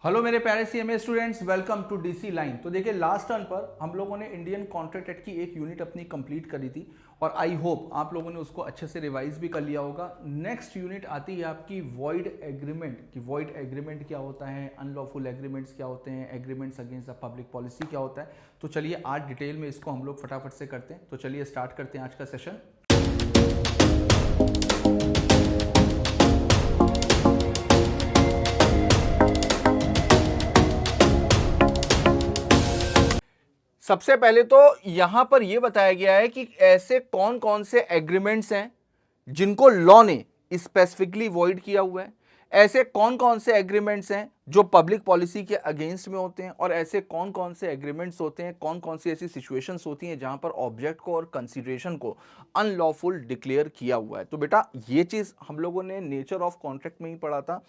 Hello मेरे प्यारे CMA students, welcome to DC line. तो देखिए, लास्ट टर्न पर हम लोगों ने इंडियन कॉन्ट्रैक्ट एक्ट की एक यूनिट अपनी कंप्लीट करी थी और आई होप आप लोगों ने उसको अच्छे से रिवाइज भी कर लिया होगा। नेक्स्ट यूनिट आती है आपकी वॉइड एग्रीमेंट की। वॉइड एग्रीमेंट क्या होता है, अनलॉफुल एग्रीमेंट्स क्या होते हैं, agreements against the public policy क्या होता है। तो चलिए आज डिटेल में इसको हम लोग फटाफट से करते हैं। तो चलिए स्टार्ट करते हैं आज का सेशन। सबसे पहले तो यहां पर यह बताया गया है कि ऐसे कौन कौन से एग्रीमेंट्स हैं जिनको लॉ ने स्पेसिफिकली वॉइड किया हुआ है। ऐसे कौन कौन से एग्रीमेंट्स हैं जो पब्लिक पॉलिसी के अगेंस्ट में होते हैं, और ऐसे कौन कौन से एग्रीमेंट्स होते हैं, कौन कौन सी ऐसी सिचुएशंस होती हैं जहां पर ऑब्जेक्ट को और कंसीडरेशन को अनलॉफुल डिक्लेयर किया हुआ है। तो बेटा ये चीज हम लोगों ने नेचर ऑफ कॉन्ट्रैक्ट में ही पढ़ा था।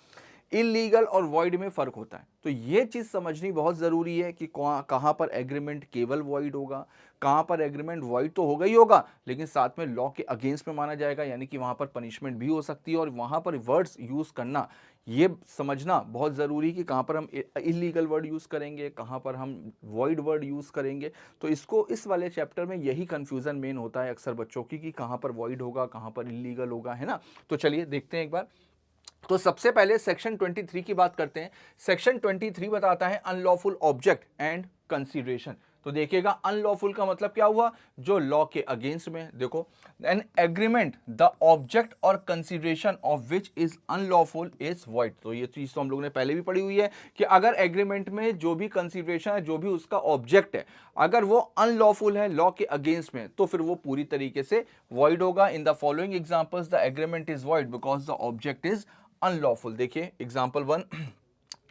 इलीगल और वॉइड में फर्क होता है, तो ये चीज समझनी बहुत जरूरी है कि कहां पर एग्रीमेंट केवल वॉइड होगा, कहां पर एग्रीमेंट वॉइड तो होगा ही होगा लेकिन साथ में लॉ के अगेंस्ट में माना जाएगा, यानी कि वहां पर पनिशमेंट भी हो सकती है। और वहां पर वर्ड्स यूज करना ये समझना बहुत जरूरी है कि कहां पर हम इलीगल वर्ड यूज करेंगे, कहां पर हम वॉइड वर्ड यूज करेंगे। तो इसको इस वाले चैप्टर में यही कंफ्यूजन मेन होता है अक्सर बच्चों की कि कहां पर वॉइड होगा, कहां पर इलीगल होगा, है ना। तो चलिए देखते हैं एक बार। तो सबसे पहले सेक्शन 23 की बात करते हैं। सेक्शन 23 बताता है अनलॉफुल ऑब्जेक्ट एंड कंसीडरेशन। तो देखिएगा, अनलॉफुल का मतलब क्या हुआ, जो लॉ के अगेंस्ट में। देखो, एन एग्रीमेंट द ऑब्जेक्ट और consideration of which is unlawful is void. तो ये चीज तो हम लोगों ने पहले भी पढ़ी हुई है कि अगर एग्रीमेंट में जो भी कंसीडरेशन है, जो भी उसका ऑब्जेक्ट है, अगर वो अनलॉफुल है, लॉ के अगेंस्ट में, तो फिर वो पूरी तरीके से वॉइड होगा। In the following examples the agreement is void because the object is unlawful. देखिए example 1,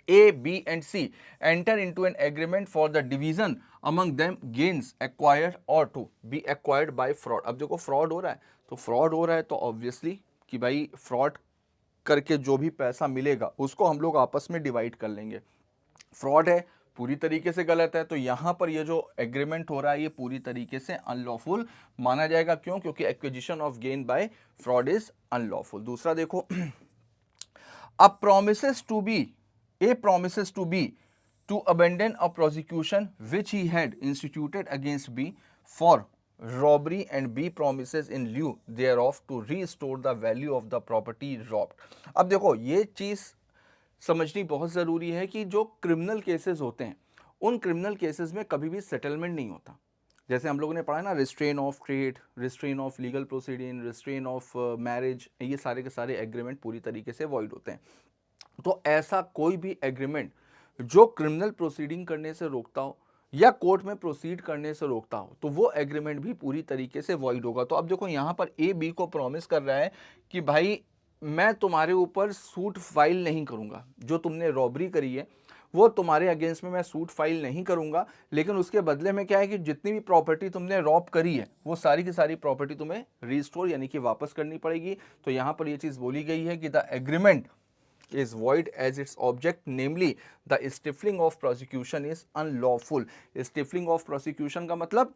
A, B and C enter into an agreement for the division among them gains acquired or to be acquired by fraud। अब देखो fraud हो रहा है, तो fraud हो रहा है तो ऑब्वियसली कि भाई फ्रॉड करके जो भी पैसा मिलेगा उसको हम लोग आपस में डिवाइड कर लेंगे। फ्रॉड है, पूरी तरीके से गलत है, तो यहां पर ये जो एग्रीमेंट हो रहा है ये पूरी तरीके से अनलॉफुल माना जाएगा। क्यों? क्योंकि acquisition of gain by fraud is unlawful. दूसरा देखो, A promises to be, A promises to be to abandon a prosecution which he had instituted against B for robbery, and B promises in lieu thereof to restore the value of the property robbed। अब देखो ये चीज समझनी बहुत जरूरी है कि जो क्रिमिनल केसेस होते हैं उन क्रिमिनल केसेस में कभी भी सेटलमेंट नहीं होता। जैसे हम लोगों ने पढ़ा ना, restrain of trade, restrain of legal proceeding, restrain of marriage, ये सारे के सारे एग्रीमेंट पूरी तरीके से वॉइड होते हैं। तो ऐसा कोई भी एग्रीमेंट जो क्रिमिनल प्रोसीडिंग करने से रोकता हो या कोर्ट में प्रोसीड करने से रोकता हो, तो वो एग्रीमेंट भी पूरी तरीके से वॉइड होगा। तो अब देखो यहां पर ए बी को प्रॉमिस कर रहा है कि भाई मैं तुम्हारे ऊपर सूट फाइल नहीं करूंगा, जो तुमने रॉबरी करी है वो तुम्हारे अगेंस्ट में मैं सूट फाइल नहीं करूंगा, लेकिन उसके बदले में क्या है कि जितनी भी प्रॉपर्टी तुमने रॉब करी है वो सारी की सारी प्रॉपर्टी तुम्हें रिस्टोर यानी कि वापस करनी पड़ेगी। तो यहां पर ये चीज बोली गई है कि the agreement is void as its object, namely the stifling of prosecution is unlawful। stifling of prosecution का मतलब,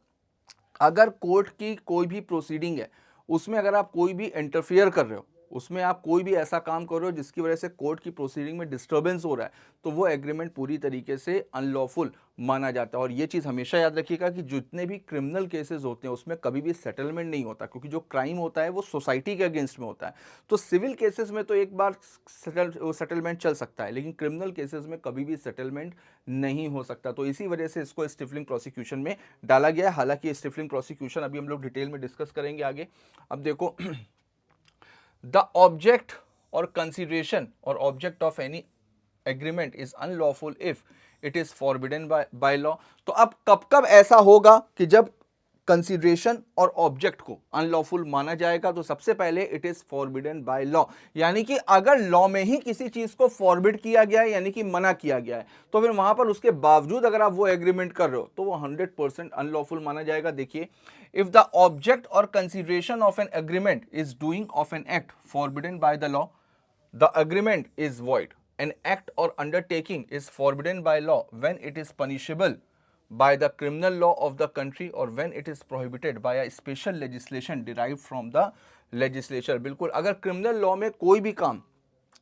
अगर कोर्ट की कोई भी प्रोसीडिंग है उसमें अगर आप कोई भी इंटरफियर कर रहे हो, उसमें आप कोई भी ऐसा काम कर रहे हो जिसकी वजह से कोर्ट की प्रोसीडिंग में डिस्टर्बेंस हो रहा है, तो वो एग्रीमेंट पूरी तरीके से अनलॉफुल माना जाता है। और ये चीज हमेशा याद रखिएगा कि जितने भी क्रिमिनल केसेस होते हैं उसमें कभी भी सेटलमेंट नहीं होता, क्योंकि जो क्राइम होता है वो सोसाइटी के अगेंस्ट में होता है। तो सिविल केसेस में तो एक बार सेटलमेंट चल सकता है, लेकिन क्रिमिनल केसेस में कभी भी सेटलमेंट नहीं हो सकता। तो इसी वजह से इसको स्टिफलिंग प्रोसिक्यूशन में डाला गया है। हालांकि स्टिफलिंग प्रोसिक्यूशन अभी हम लोग डिटेल में डिस्कस करेंगे आगे। अब देखो, द ऑब्जेक्ट और कंसिडरेशन और object of any agreement is unlawful if it is forbidden by law. तो अब कब कब ऐसा होगा कि जब कंसिडरेशन और ऑब्जेक्ट को अनलॉफुल माना जाएगा? तो सबसे पहले it is forbidden by law, यानी कि अगर लॉ में ही किसी चीज को फॉरबिड किया गया है यानी कि मना किया गया है, तो फिर वहां पर उसके बावजूद अगर आप वो एग्रीमेंट कर रहे हो तो वो 100% अनलॉफुल माना जाएगा। देखिए, if the object or consideration of N agreement is doing of an act forbidden bye the law, the agreement is void। An act or undertaking is forbidden by law when it is punishable by the criminal law of the country or when it is prohibited by a special legislation derived from the legislature। बिल्कुल, अगर criminal law में कोई भी काम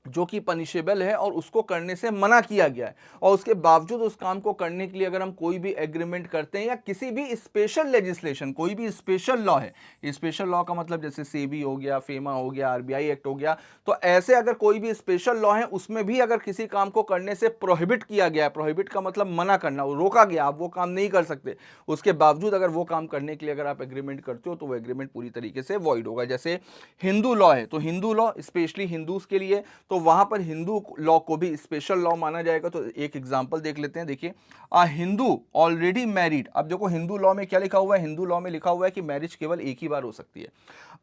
जो कि punishable है और उसको करने से मना किया गया है, और उसके बावजूद उस काम को करने के लिए अगर हम कोई भी एग्रीमेंट करते हैं या किसी भी स्पेशल लेजिस्लेशन, कोई भी स्पेशल लॉ है, स्पेशल लॉ का मतलब जैसे सेबी हो गया, फेमा हो गया, आरबीआई एक्ट हो गया, तो ऐसे अगर कोई भी स्पेशल लॉ है उसमें भी अगर किसी काम को करने से प्रोहिबिट किया गया है, प्रोहिबिट का मतलब मना करना, रोका गया, आप वो काम नहीं कर सकते, उसके बावजूद अगर वो काम करने के लिए अगर आप एग्रीमेंट करते हो तो वो एग्रीमेंट पूरी तरीके से वॉइड होगा। जैसे हिंदू लॉ है, तो हिंदू लॉ स्पेशली हिंदूज के लिए, तो वहां पर हिंदू लॉ को भी स्पेशल लॉ माना जाएगा। तो एक एग्जांपल देख लेते हैं, देखिए अ हिंदू ऑलरेडी मैरिड, अब देखो हिंदू लॉ में क्या लिखा हुआ है, हिंदू लॉ में लिखा हुआ है कि मैरिज केवल एक ही बार हो सकती है।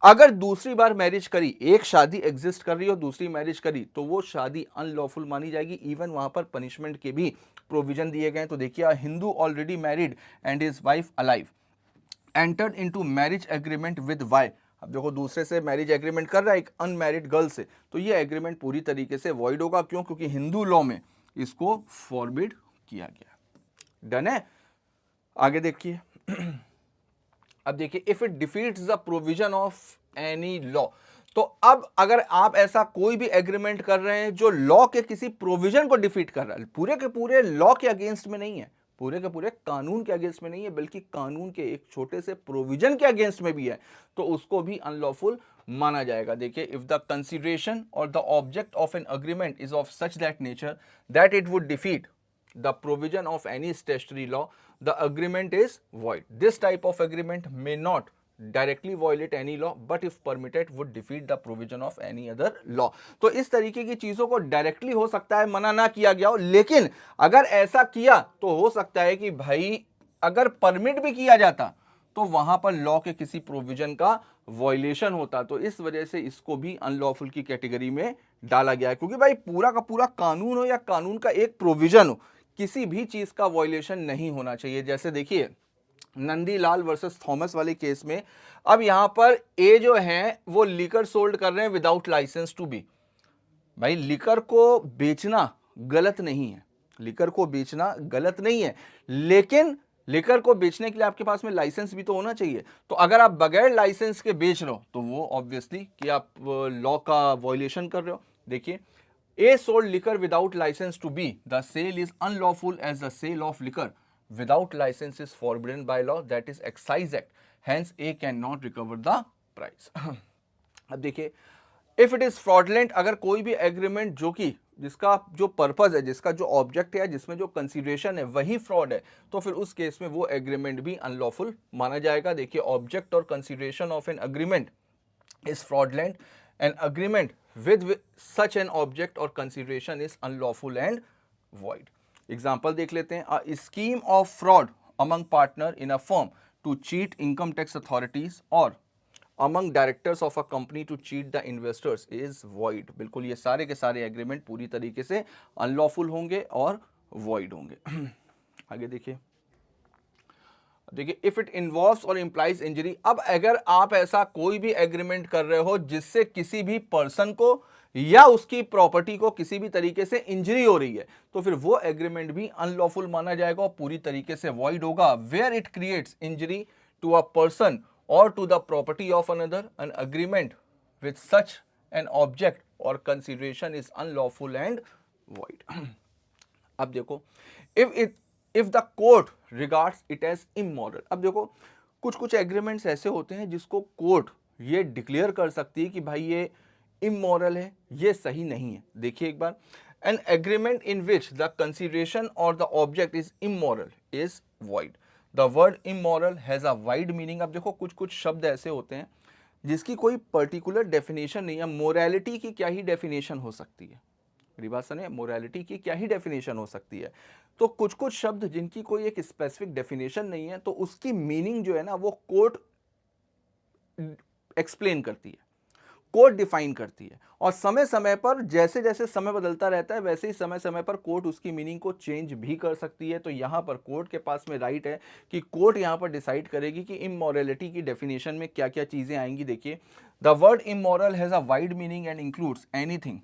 अगर दूसरी बार मैरिज करी, एक शादी एग्जिस्ट कर रही हो, दूसरी मैरिज करी, तो वो शादी अनलॉफुल मानी जाएगी। इवन वहां पर पनिशमेंट के भी प्रोविजन दिए गए। तो देखिए a Hindu already married and his wife alive entered into marriage agreement with Y, अब देखो दूसरे से मैरिज एग्रीमेंट कर रहा है एक अनमैरिड गर्ल से, तो ये एग्रीमेंट पूरी तरीके से वॉइड होगा। क्यों? क्योंकि हिंदू लॉ में इसको फॉरबिड किया गया। डन है? आगे देखिए अब देखिए if it defeats the provision of any law, तो अब अगर आप ऐसा कोई भी एग्रीमेंट कर रहे हैं जो लॉ के किसी प्रोविजन को डिफीट कर रहा है, पूरे के पूरे लॉ के अगेंस्ट में नहीं है, पूरे के पूरे कानून के अगेंस्ट में नहीं है, बल्कि कानून के एक छोटे से प्रोविजन के अगेंस्ट में भी है, तो उसको भी अनलॉफुल माना जाएगा। देखिए if the consideration or the object of an agreement is of such that nature that it would defeat the provision of any statutory law, the agreement is void. This type of agreement may not directly violate any law, but if permitted would defeat the provision of any other law. तो इस तरीके की चीजों को directly हो सकता है मना ना किया गया हो, लेकिन अगर ऐसा किया तो हो सकता है कि भाई अगर परमिट भी किया जाता तो वहां पर लॉ के किसी प्रोविजन का वॉयलेशन होता, तो इस वजह से इसको भी अनलॉफुल की कैटेगरी में डाला गया है। क्योंकि भाई पूरा का पूरा कानून हो या कानून का एक प्रोविजन हो, किसी भी चीज का वॉयलेशन नहीं होना चाहिए। जैसे देखिए नंदीलाल वर्सेस थॉमस वाले केस में, अब यहां पर ए जो है वो लिकर सोल्ड कर रहे हैं विदाउट लाइसेंस टू बी। भाई लिकर को बेचना गलत नहीं है, लिकर को बेचना गलत नहीं है, लेकिन लिकर को बेचने के लिए आपके पास में लाइसेंस भी तो होना चाहिए। तो अगर आप बगैर लाइसेंस के बेच रहे हो तो वो ऑब्वियसली कि आप लॉ का वॉयलेशन कर रहे हो। देखिए A sold liquor without license to B. The sale is unlawful as the sale of liquor without license is forbidden by law, that is Excise Act. Hence, A cannot recover the price. अब देखिए if it is fraudulent, अगर कोई भी agreement जो कि जिसका जो purpose है, जिसका जो ऑब्जेक्ट है, जिसमें जो कंसीडरेशन है वही फ्रॉड है, तो फिर उस केस में वो एग्रीमेंट भी अनलॉफुल माना जाएगा। देखिए ऑब्जेक्ट और consideration of N agreement is fraudulent, an agreement with such an object or consideration is unlawful and void. Example देख लेते हैं, a scheme of fraud among partner in a firm to cheat income tax authorities or among directors of a company to cheat the investors is void. बिल्कुल ये सारे के सारे agreement पूरी तरीके से अनलॉफुल होंगे और void होंगे। आगे देखिए देखिए इफ इट इन्वॉल्व्स और इंप्लाइज इंजरी, अब अगर आप ऐसा कोई भी एग्रीमेंट कर रहे हो जिससे किसी भी पर्सन को या उसकी प्रॉपर्टी को किसी भी तरीके से इंजरी हो रही है, तो फिर वो एग्रीमेंट भी अनलॉफुल माना जाएगा और पूरी तरीके से वॉइड होगा। Where it creates injury to a person or to the property of another, an agreement with such an object or consideration is unlawful and void. अब देखो if the court regards it as immoral, अब देखो कुछ कुछ agreements ऐसे होते हैं जिसको कोर्ट ये डिक्लेयर कर सकती है कि भाई ये इमोरल है, ये सही नहीं है। देखिए एक बार, an agreement in which the consideration or the object is immoral is void. The word immoral has a wide meaning. अब देखो कुछ कुछ शब्द ऐसे होते हैं जिसकी कोई पर्टिकुलर डेफिनेशन नहीं है। मोरालिटी की क्या ही डेफिनेशन हो सकती है, मेरी बात सुनिए, मोरालिटी की क्या ही डेफिनेशन हो सकती है। तो कुछ कुछ शब्द जिनकी कोई एक स्पेसिफिक डेफिनेशन नहीं है, तो उसकी मीनिंग जो है ना वो कोर्ट एक्सप्लेन करती है, कोर्ट डिफाइन करती है, और समय समय पर जैसे जैसे समय बदलता रहता है वैसे ही समय समय पर कोर्ट उसकी मीनिंग को चेंज भी कर सकती है। तो यहां पर कोर्ट के पास में राइट है कि कोर्ट यहां पर डिसाइड करेगी कि इमोरलिटी की डेफिनेशन में क्या क्या चीजें आएंगी। देखिए the word immoral has a wide meaning and includes anything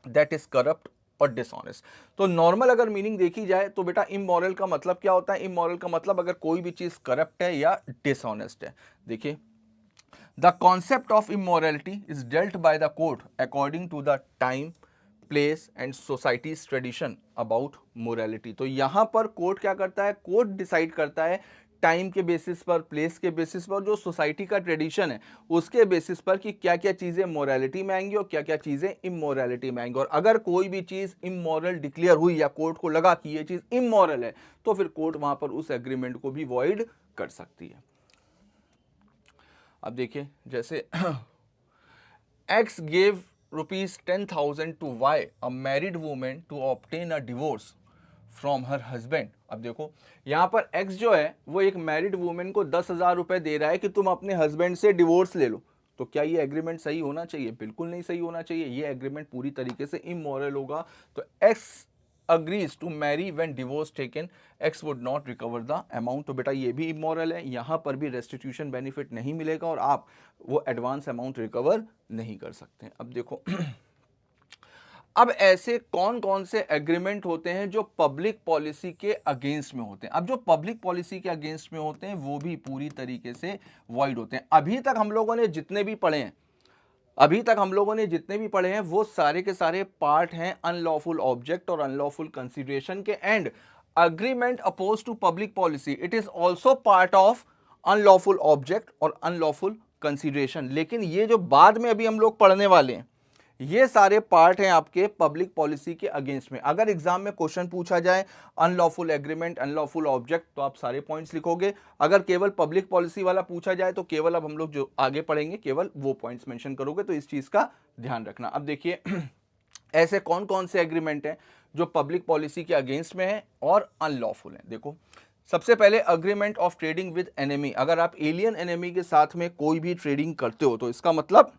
that is corrupt और डिसऑनेस्ट। तो नॉर्मल अगर मीनिंग देखी जाए तो बेटा इमोरल का मतलब क्या होता है? इमोरल का मतलब अगर कोई भी चीज करप्ट है या डिसऑनेस्ट है। देखिए the concept of immorality is dealt by the court according to the time place and society's tradition about morality. तो यहां पर कोर्ट क्या करता है, कोर्ट डिसाइड करता है टाइम के बेसिस पर, प्लेस के बेसिस पर, जो सोसाइटी का ट्रेडिशन है उसके बेसिस पर कि क्या क्या चीजें मोरालिटी में आएंगी और क्या क्या चीजें इमोरालिटी में आएंगी। और अगर कोई भी चीज इमोरल डिक्लेयर हुई या कोर्ट को लगा कि ये चीज इमोरल है तो फिर कोर्ट वहां पर उस एग्रीमेंट को भी वॉइड कर सकती है। अब देखिए जैसे X gave rupees 10,000 to Y, a married woman, to obtain a divorce from her husband। अब देखो यहाँ पर X जो है वो एक मैरिड वुमेन को 10,000 रुपए दे रहा है कि तुम अपने हस्बैंड से डिवोर्स ले लो। तो क्या ये एग्रीमेंट सही होना चाहिए? बिल्कुल नहीं सही होना चाहिए। ये एग्रीमेंट पूरी तरीके से इमोरल होगा। तो X agrees to marry when divorce taken, X would not recover the amount। तो बेटा ये भी इमोरल है, यहाँ पर भी रेस्टिट्यूशन बेनिफिट नहीं मिलेगा और आप वो एडवांस अमाउंट रिकवर नहीं कर सकते। अब देखो अब ऐसे कौन कौन से एग्रीमेंट होते हैं जो पब्लिक पॉलिसी के अगेंस्ट में होते हैं। अब जो पब्लिक पॉलिसी के अगेंस्ट में होते हैं वो भी पूरी तरीके से वॉइड होते हैं। अभी तक हम लोगों ने जितने भी पढ़े हैं वो सारे के सारे पार्ट हैं अनलॉफुल ऑब्जेक्ट और अनलॉफुल कंसीडरेशन के। And agreement oppose to public policy, it is also part of unlawful object और अनलॉफुल कंसीडरेशन। लेकिन ये जो बाद में अभी हम लोग पढ़ने वाले हैं ये सारे पार्ट हैं आपके पब्लिक पॉलिसी के अगेंस्ट में। अगर एग्जाम में क्वेश्चन पूछा जाए अनलॉफुल एग्रीमेंट, अनलॉफुल ऑब्जेक्ट, तो आप सारे पॉइंट्स लिखोगे। अगर केवल पब्लिक पॉलिसी वाला पूछा जाए तो केवल अब हम लोग जो आगे पढ़ेंगे केवल वो पॉइंट्स मेंशन करोगे। तो इस चीज का ध्यान रखना। अब देखिए ऐसे कौन कौन से एग्रीमेंट हैं जो पब्लिक पॉलिसी के अगेंस्ट में है और अनलॉफुल है। देखो सबसे पहले agreement of trading with enemy. अगर आप एलियन एनिमी के साथ में कोई भी ट्रेडिंग करते हो तो इसका मतलब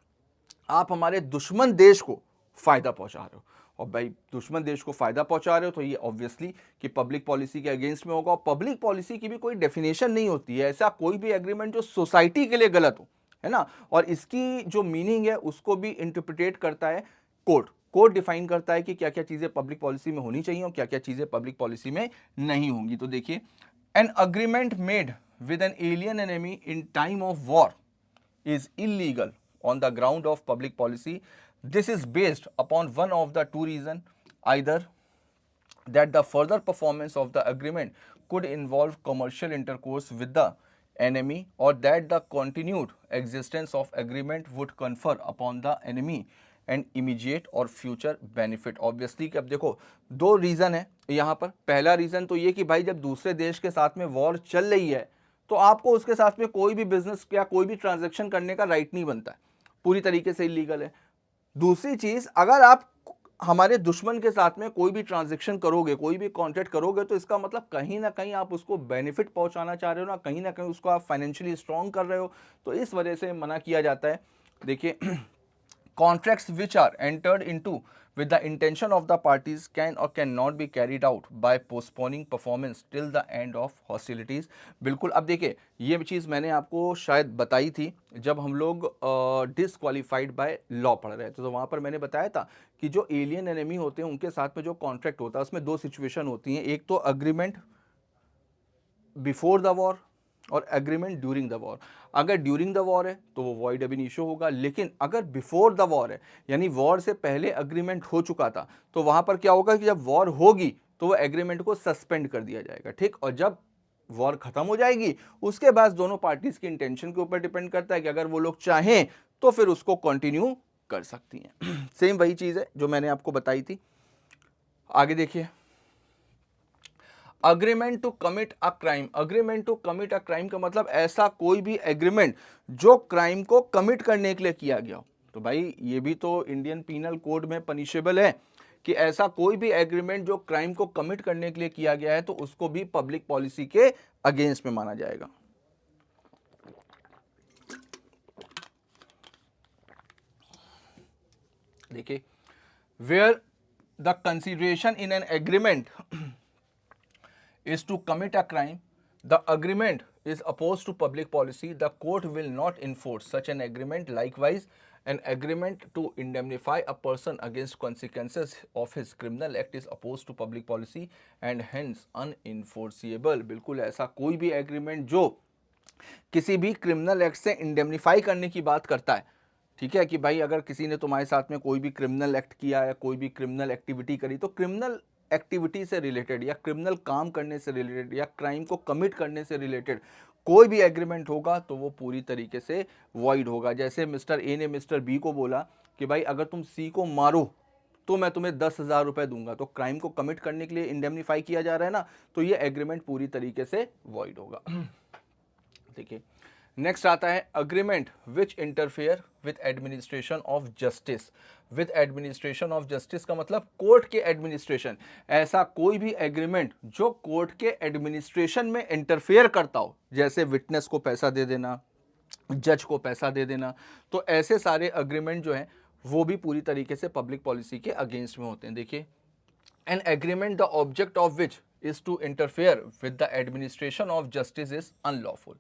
आप हमारे दुश्मन देश को फायदा पहुंचा रहे हो। और भाई दुश्मन देश को फायदा पहुंचा रहे हो तो ये ऑब्वियसली कि पब्लिक पॉलिसी के अगेंस्ट में होगा। और पब्लिक पॉलिसी की भी कोई डेफिनेशन नहीं होती है, ऐसा कोई भी एग्रीमेंट जो सोसाइटी के लिए गलत हो, है ना। और इसकी जो मीनिंग है उसको भी इंटरप्रिटेट करता है कोर्ट। कोर्ट डिफाइन करता है कि क्या क्या चीजें पब्लिक पॉलिसी में होनी चाहिए और क्या क्या चीजें पब्लिक पॉलिसी में नहीं होंगी। तो देखिए an agreement made with an alien enemy in time of war is illegal on the ground of public policy. This is based upon one of the two reasons, either that the further performance of the agreement could involve commercial intercourse with the enemy, or that the continued existence of agreement would confer upon the enemy and immediate or future benefit। Obviously कि अब देखो दो reason है यहाँ पर। पहला reason तो ये कि भाई जब दूसरे देश के साथ में वॉर चल रही है तो आपको उसके साथ में कोई भी बिजनेस या कोई भी ट्रांजैक्शन करने का राइट नहीं बनता है, पूरी तरीके से इलीगल है। दूसरी चीज, अगर आप हमारे दुश्मन के साथ में कोई भी ट्रांजैक्शन करोगे, कोई भी कॉन्ट्रैक्ट करोगे तो इसका मतलब कहीं ना कहीं आप उसको बेनिफिट पहुंचाना चाह रहे हो ना कहीं उसको आप फाइनेंशियली स्ट्रांग कर रहे हो। तो इस वजह से मना किया जाता है। देखिए contracts which are entered into with the intention of the parties can or cannot be carried out by postponing performance till the end of hostilities। बिल्कुल। अब देखिए ये चीज़ मैंने आपको शायद बताई थी जब हम लोग डिसक्वालीफाइड बाय लॉ पढ़ रहे थे। तो वहाँ पर मैंने बताया था कि जो एलियन एनिमी होते हैं उनके साथ में जो कॉन्ट्रैक्ट होता है उसमें दो सिचुएशन होती हैं। एक तो अग्रीमेंट बिफोर द वॉर और एग्रीमेंट ड्यूरिंग द वॉर। अगर ड्यूरिंग द वॉर है तो वो वॉइड अब इनिशियो होगा, लेकिन अगर बिफोर द वॉर है यानी वॉर से पहले अग्रीमेंट हो चुका था तो वहां पर क्या होगा कि जब वॉर होगी तो वो एग्रीमेंट को सस्पेंड कर दिया जाएगा, ठीक। और जब वॉर खत्म हो जाएगी उसके बाद दोनों पार्टीज की इंटेंशन के ऊपर डिपेंड करता है कि अगर वो लोग चाहें तो फिर उसको कंटिन्यू कर सकती हैं। सेम वही चीज है जो मैंने आपको बताई थी। आगे देखिए agreement to commit a crime. Agreement to commit a crime का मतलब ऐसा कोई भी एग्रीमेंट जो क्राइम को कमिट करने के लिए किया गया हो। तो भाई ये भी तो इंडियन पीनल कोड में पनिशेबल है कि ऐसा कोई भी एग्रीमेंट जो क्राइम को कमिट करने के लिए किया गया है तो उसको भी पब्लिक पॉलिसी के अगेंस्ट में माना जाएगा। देखिए where the consideration in an agreement is to commit a crime, the agreement is opposed to public policy, the court will not enforce such an agreement. Likewise, an agreement to indemnify a person against consequences of his criminal act is opposed to public policy and hence unenforceable। बिल्कुल ऐसा कोई भी agreement जो किसी भी criminal act से indemnify करने की बात करता है, ठीक है, कि भाई अगर किसी ने तुम्हारे साथ में कोई भी क्रिमिनल एक्ट किया है, कोई भी क्रिमिनल एक्टिविटी करी, तो क्रिमिनल एक्टिविटी से रिलेटेड या क्रिमिनल काम करने से रिलेटेड या क्राइम को कमिट करने से रिलेटेड कोई भी एग्रीमेंट होगा तो वो पूरी तरीके से वॉइड होगा। जैसे मिस्टर ए ने मिस्टर बी को बोला कि भाई अगर तुम सी को मारो तो मैं तुम्हें 10,000 रुपए दूंगा, तो क्राइम को कमिट करने के लिए इंडेमनीफाई किया जा रहा है ना, तो ये एग्रीमेंट पूरी तरीके से वॉइड होगा। देखिए नेक्स्ट आता है agreement which interfere with administration of justice. With administration of justice का मतलब कोर्ट के एडमिनिस्ट्रेशन। ऐसा कोई भी एग्रीमेंट जो कोर्ट के एडमिनिस्ट्रेशन में इंटरफेयर करता हो, जैसे विटनेस को पैसा दे देना, जज को पैसा दे देना, तो ऐसे सारे अग्रीमेंट जो हैं वो भी पूरी तरीके से पब्लिक पॉलिसी के अगेंस्ट में होते हैं। देखिए an agreement the object of which is to interfere with the administration of justice is unlawful.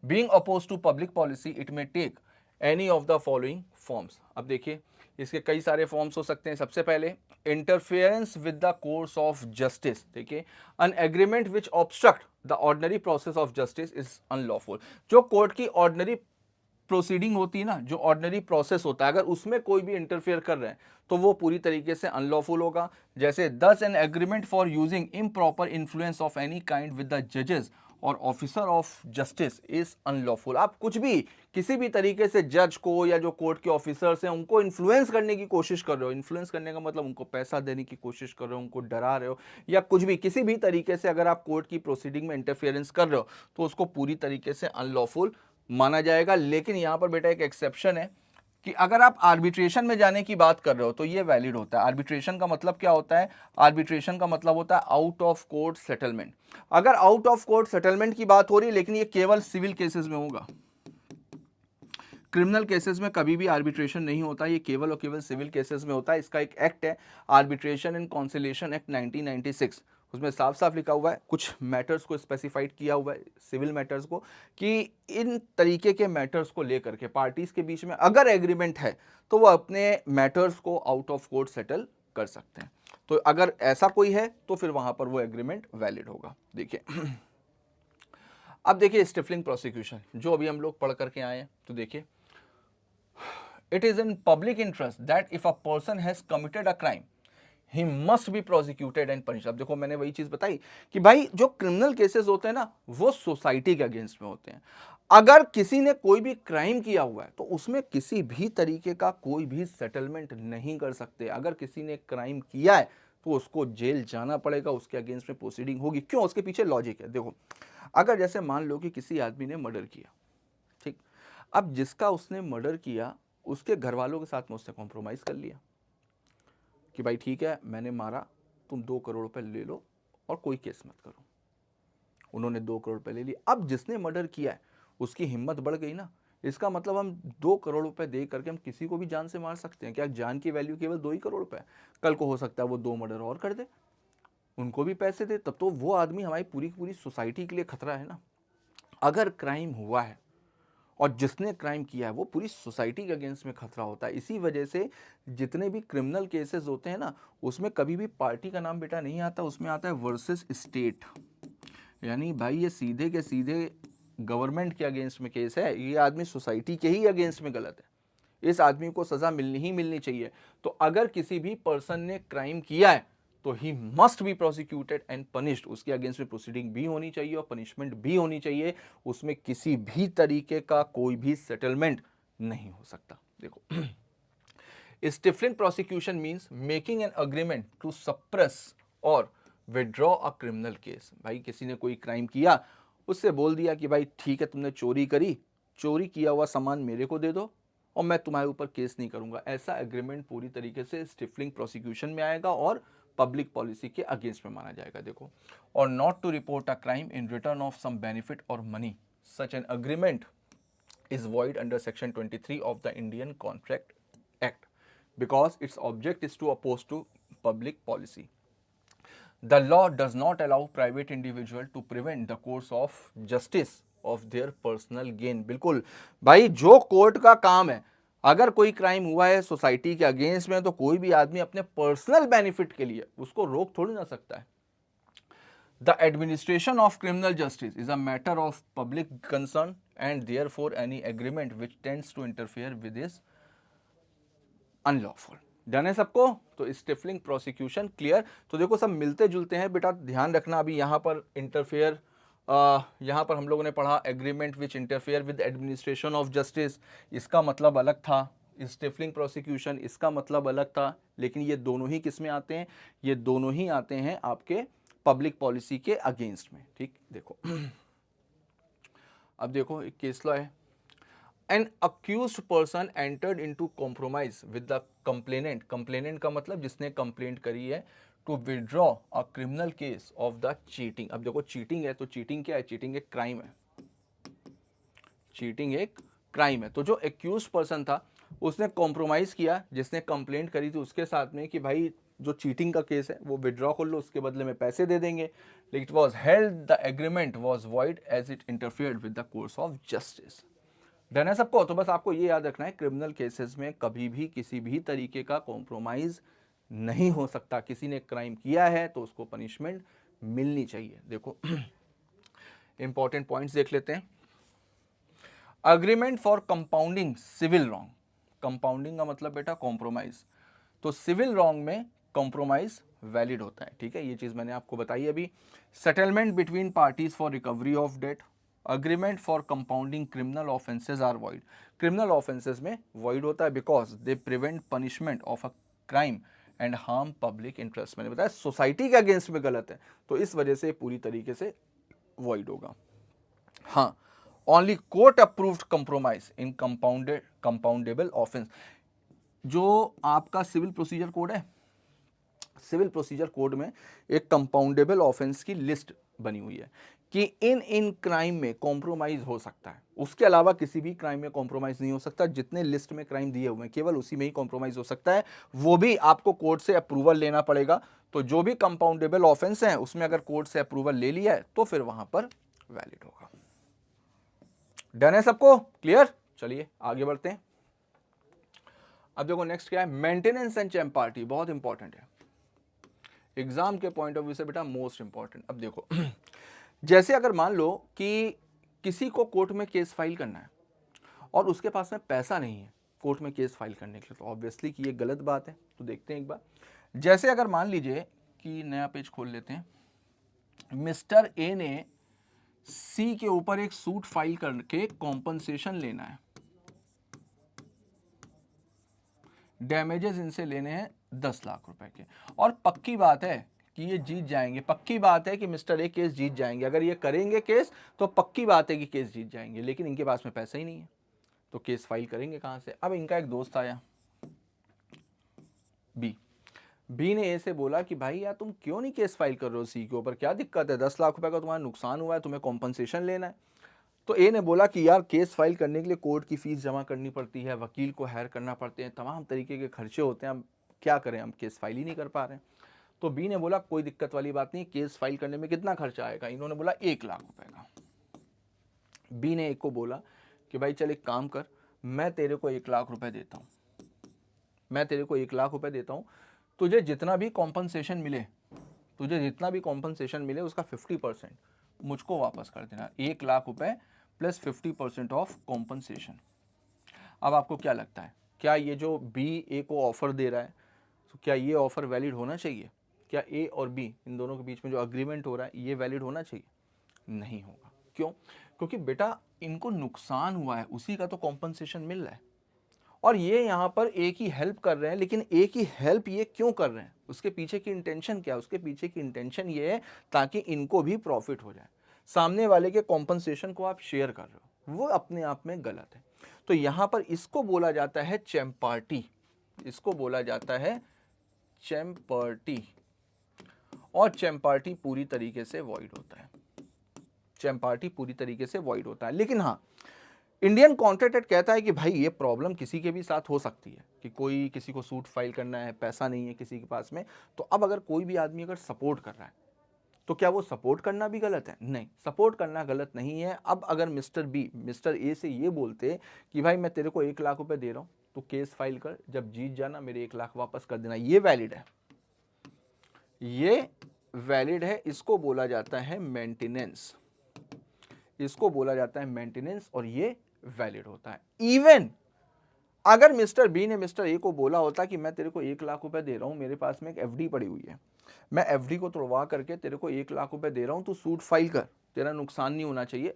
Being opposed to public policy, it may take any of the following forms. अब देखिए इसके कई सारे फॉर्म्स हो सकते हैं। सबसे पहले interference with the course of justice. देखिए an agreement which obstruct the ordinary process of justice is unlawful. जो कोर्ट की ऑर्डिनरी प्रोसीडिंग होती है ना, जो ऑर्डिनरी प्रोसेस होता है, अगर उसमें कोई भी इंटरफेयर कर रहे हैं तो वो पूरी तरीके से अनलॉफुल होगा। जैसे दस an agreement for using improper influence of any kind with the जजेस और officer of justice is unlawful. आप कुछ भी किसी भी तरीके से जज को या जो कोर्ट के ऑफिसर्स हैं उनको इन्फ्लुएंस करने की कोशिश कर रहे हो, इन्फ्लुएंस करने का मतलब उनको पैसा देने की कोशिश कर रहे हो, उनको डरा रहे हो, या कुछ भी किसी भी तरीके से अगर आप कोर्ट की प्रोसीडिंग में इंटरफेरेंस कर रहे हो तो उसको पूरी तरीके से अनलॉफुल माना जाएगा। लेकिन यहां पर बेटा एक एक्सेप्शन है कि अगर आप आर्बिट्रेशन में जाने की बात कर रहे हो तो ये वैलिड होता है। आर्बिट्रेशन का मतलब क्या होता है? आर्बिट्रेशन का मतलब होता है आउट ऑफ कोर्ट सेटलमेंट। अगर आउट ऑफ कोर्ट सेटलमेंट की बात हो रही है, लेकिन ये केवल सिविल केसेस में होगा, क्रिमिनल केसेस में कभी भी आर्बिट्रेशन नहीं होता, ये केवल और केवल सिविल केसेस में होता है। इसका एक एक्ट है आर्बिट्रेशन एंड कॉन्सिलिएशन एक्ट 1996, उसमें साफ साफ लिखा हुआ है, कुछ मैटर्स को स्पेसिफाइड किया हुआ है, सिविल मैटर्स को, कि इन तरीके के मैटर्स को लेकर के पार्टीज के बीच में अगर एग्रीमेंट है तो वो अपने मैटर्स को आउट ऑफ कोर्ट सेटल कर सकते हैं। तो अगर ऐसा कोई है तो फिर वहां पर वो एग्रीमेंट वैलिड होगा। देखिए अब देखिए स्टिफलिंग प्रोसिक्यूशन जो अभी हम लोग पढ़ करके आए हैं, तो देखिए it is in public interest that if a person has committed a crime he must be prosecuted and punished। अब देखो मैंने वही चीज बताई कि भाई जो क्रिमिनल केसेस होते हैं ना वो सोसाइटी के अगेंस्ट में होते हैं। अगर किसी ने कोई भी क्राइम किया हुआ है तो उसमें किसी भी तरीके का कोई भी सेटलमेंट नहीं कर सकते। अगर किसी ने क्राइम किया है तो उसको जेल जाना पड़ेगा, उसके अगेंस्ट में प्रोसीडिंग होगी। क्यों? उसके पीछे लॉजिक है। देखो अगर जैसे मान लो कि किसी आदमी ने मर्डर किया, ठीक, अब जिसका उसने मर्डर किया उसके घर वालों के साथ में उसने कॉम्प्रोमाइज कर लिया कि भाई ठीक है मैंने मारा, तुम 2 करोड़ रुपए ले लो और कोई केस मत करो। उन्होंने 2 करोड़ रुपए ले लिए। अब जिसने मर्डर किया है उसकी हिम्मत बढ़ गई ना, इसका मतलब हम 2 करोड़ रुपए दे करके हम किसी को भी जान से मार सकते हैं क्या? जान की वैल्यू केवल 2 ही करोड़ रुपए है। कल को हो सकता है वो 2 मर्डर और कर दे, उनको भी पैसे दे, तब तो वो आदमी हमारी पूरी पूरी सोसाइटी के लिए खतरा है ना। अगर क्राइम हुआ है और जिसने क्राइम किया है वो पूरी सोसाइटी के अगेंस्ट में खतरा होता है। इसी वजह से जितने भी क्रिमिनल केसेस होते हैं ना उसमें कभी भी पार्टी का नाम बेटा नहीं आता, उसमें आता है वर्सेस स्टेट। यानी भाई ये सीधे के सीधे गवर्नमेंट के अगेंस्ट में केस है, ये आदमी सोसाइटी के ही अगेंस्ट में गलत है, इस आदमी को सजा मिलनी ही मिलनी चाहिए। तो अगर किसी भी पर्सन ने क्राइम किया है तो he must be prosecuted and punished. उसके अगेंस्ट में प्रोसीडिंग भी होनी चाहिए और पनिशमेंट भी होनी चाहिए। उसमें किसी भी तरीके का कोई भी सेटलमेंट नहीं हो सकता। देखो stifling prosecution means making an agreement to suppress or withdraw a criminal case. भाई किसी ने कोई क्राइम किया, उससे बोल दिया कि भाई ठीक है तुमने चोरी करी, चोरी किया हुआ सामान मेरे को दे दो और मैं तुम्हारे ऊपर केस नहीं करूंगा। ऐसा एग्रीमेंट पूरी तरीके से स्टिफलिंग प्रोसिक्यूशन में आएगा और पब्लिक पॉलिसी के अगेंस्ट में माना जाएगा। देखो और not to report a crime in return of some benefit or money, such an agreement is void under section 23 of the Indian Contract Act because its object is to oppose to public policy. The law does not allow private individual to prevent the course of justice of their personal gain। बिल्कुल भाई जो court का काम है, अगर कोई crime हुआ है सोसाइटी के अगेंस्ट में तो कोई भी आदमी अपने पर्सनल बेनिफिट के लिए उसको रोक थोड़ी ना सकता है। The administration of criminal justice is a matter of public concern and therefore any agreement which tends to interfere with this unlawful. Done है सबको? तो स्टिफलिंग प्रोसिक्यूशन क्लियर। तो देखो सब मिलते जुलते हैं बेटा, ध्यान रखना। अभी यहाँ पर इंटरफेयर, यहाँ पर हम लोगों ने पढ़ा agreement which interfere with administration of justice, इसका मतलब अलग था। स्टिफलिंग प्रोसिक्यूशन इसका मतलब अलग था। लेकिन ये दोनों ही किस में आते हैं? ये दोनों ही आते हैं आपके पब्लिक पॉलिसी के अगेंस्ट में। ठीक, देखो अब देखो एक केस लॉ है। An accused person entered into compromise with the complainant, complainant का मतलब जिसने कंप्लेंट करी है, to withdraw a criminal case of the cheating। अब देखो चीटिंग है तो चीटिंग क्या है? चीटिंग एक क्राइम है, चीटिंग एक क्राइम है। तो जो एक्यूज पर्सन था उसने कॉम्प्रोमाइज किया, जिसने कंप्लेंट करी थी उसके साथ में, कि भाई जो चीटिंग का केस है वो विड्रॉ कर लो, उसके बदले में पैसे दे देंगे। लेकिन it was held the agreement was void as it interfered with the course of justice. Done है सबको? तो बस आपको ये याद रखना है, क्रिमिनल केसेस में कभी भी किसी भी तरीके का कॉम्प्रोमाइज नहीं हो सकता। किसी ने क्राइम किया है तो उसको पनिशमेंट मिलनी चाहिए। देखो इंपॉर्टेंट पॉइंट्स देख लेते हैं। Agreement for compounding civil wrong, compounding का मतलब बेटा कॉम्प्रोमाइज, तो सिविल रॉन्ग में कॉम्प्रोमाइज वैलिड होता है। ठीक है, ये चीज मैंने आपको बताई अभी। Settlement between parties for recovery of debt, agreement for compounding criminal offences are void, criminal offences में वॉइड होता है because they prevent punishment of a crime and harm public interest. मैंने बताया सोसाइटी के अगेंस्ट में गलत है, तो इस वजह से पूरी तरीके से वॉइड होगा। हाँ, ओनली कोर्ट अप्रूव्ड कंप्रोमाइज इन कंपाउंडेबल ऑफेंस। जो आपका सिविल प्रोसीजर कोड है, सिविल प्रोसीजर कोड में एक कंपाउंडेबल ऑफेंस की लिस्ट बनी हुई है कि इन क्राइम में कॉम्प्रोमाइज हो सकता है, उसके अलावा किसी भी क्राइम में कॉम्प्रोमाइज नहीं हो सकता। जितने लिस्ट में क्राइम दिए हुए हैं केवल उसी में ही कॉम्प्रोमाइज हो सकता है, वो भी आपको कोर्ट से अप्रूवल लेना पड़ेगा। तो जो भी कंपाउंडेबल ऑफेंस है उसमें अगर कोर्ट से अप्रूवल ले लिया है तो फिर वहां पर वैलिड होगा। डन है सबको? क्लियर? चलिए आगे बढ़ते हैं। अब देखो नेक्स्ट क्या है, मेंटेनेंस एंड चैम्पार्टी, बहुत इंपॉर्टेंट है एग्जाम के पॉइंट ऑफ व्यू से बेटा, मोस्ट इंपॉर्टेंट। अब देखो जैसे अगर मान लो कि किसी को कोर्ट में केस फाइल करना है और उसके पास में पैसा नहीं है कोर्ट में केस फाइल करने के लिए, तो ऑब्वियसली कि ये गलत बात है। तो देखते हैं एक बार, जैसे अगर मान लीजिए कि नया पेज खोल लेते हैं, मिस्टर ए ने सी के ऊपर एक सूट फाइल करके कॉम्पनसेशन लेना है, डैमेजेस इनसे लेने हैं 10 लाख रुपए के, और पक्की बात है कि ये जीत जाएंगे, पक्की बात है कि मिस्टर ए केस जीत जाएंगे। अगर ये करेंगे केस तो पक्की बात है कि केस जीत जाएंगे, लेकिन इनके पास में पैसा ही नहीं है तो केस फाइल करेंगे कहां से? अब इनका एक दोस्त आया बी, बी ने ए से बोला कि भाई यार तुम क्यों नहीं केस फाइल कर रहे हो सी के ऊपर, क्या दिक्कत है? 10 लाख रुपए का तुम्हारा नुकसान हुआ है, तुम्हें कॉम्पनसेशन लेना है। तो ए ने बोला कि यार केस फाइल करने के लिए कोर्ट की फीस जमा करनी पड़ती है, वकील को हायर करना पड़ते हैं, तमाम तरीके के खर्चे होते हैं, हम क्या करें, हम केस फाइल ही नहीं कर पा रहे हैं। तो बी ने बोला कोई दिक्कत वाली बात नहीं, केस फाइल करने में कितना खर्चा आएगा? इन्होंने बोला 1 लाख रुपए का। बी ने ए को बोला कि भाई चल एक काम कर, मैं तेरे को 1 लाख रुपए देता हूँ, मैं तेरे को 1 लाख रुपए देता हूँ, तुझे जितना भी कॉम्पनसेशन मिले, तुझे जितना भी कॉम्पनसेशन मिले उसका 50% मुझको वापस कर देना। 1 लाख रुपए प्लस 50% ऑफ कॉम्पनसेशन। अब आपको क्या लगता है, क्या ये जो बी ए को ऑफर दे रहा है, तो क्या ये ऑफर वैलिड होना चाहिए? क्या ए और बी इन दोनों के बीच में जो अग्रीमेंट हो रहा है ये वैलिड होना चाहिए? नहीं होगा। क्यों? क्योंकि बेटा इनको नुकसान हुआ है, उसी का तो कॉम्पनसेशन मिल रहा है, और ये यहाँ पर ए की हेल्प कर रहे हैं। लेकिन ए की हेल्प ये क्यों कर रहे हैं, उसके पीछे की इंटेंशन क्या है? उसके पीछे की इंटेंशन ये है ताकि इनको भी प्रॉफिट हो जाए। सामने वाले के कॉम्पनसेशन को आप शेयर कर रहे हो, वो अपने आप में गलत है। तो यहाँ पर इसको बोला जाता है चैम्पार्टी, इसको बोला जाता है चैम्पार्टी, और चैम्पार्टी पूरी तरीके से वॉइड होता है, चैम्पार्टी पूरी तरीके से वॉइड होता है। लेकिन हाँ, इंडियन कॉन्ट्रैक्ट एक्ट कहता है कि भाई ये प्रॉब्लम किसी के भी साथ हो सकती है कि कोई किसी को सूट फाइल करना है, पैसा नहीं है किसी के पास में, तो अब अगर कोई भी आदमी अगर सपोर्ट कर रहा है तो क्या वो सपोर्ट करना भी गलत है? नहीं, सपोर्ट करना गलत नहीं है। अब अगर मिस्टर बी मिस्टर ए से ये बोलते कि भाई मैं तेरे को 1 लाख रुपए दे रहा हूं, तो केस फाइल कर, जब जीत जाना मेरे 1 लाख वापस कर देना, ये वैलिड है, ये वैलिड है। इसको बोला जाता है मेंटेनेंस, इसको बोला जाता है मेंटेनेंस, और ये वैलिड होता है। इवन अगर मिस्टर बी ने मिस्टर ए को बोला होता कि मैं तेरे को 1 लाख रुपए दे रहा हूं, मेरे पास में एक एफडी पड़ी हुई है, मैं एफडी को तोड़वा करके तेरे को 1 लाख रुपए दे रहा हूं, तू सूट फाइल कर, तेरा नुकसान नहीं होना चाहिए,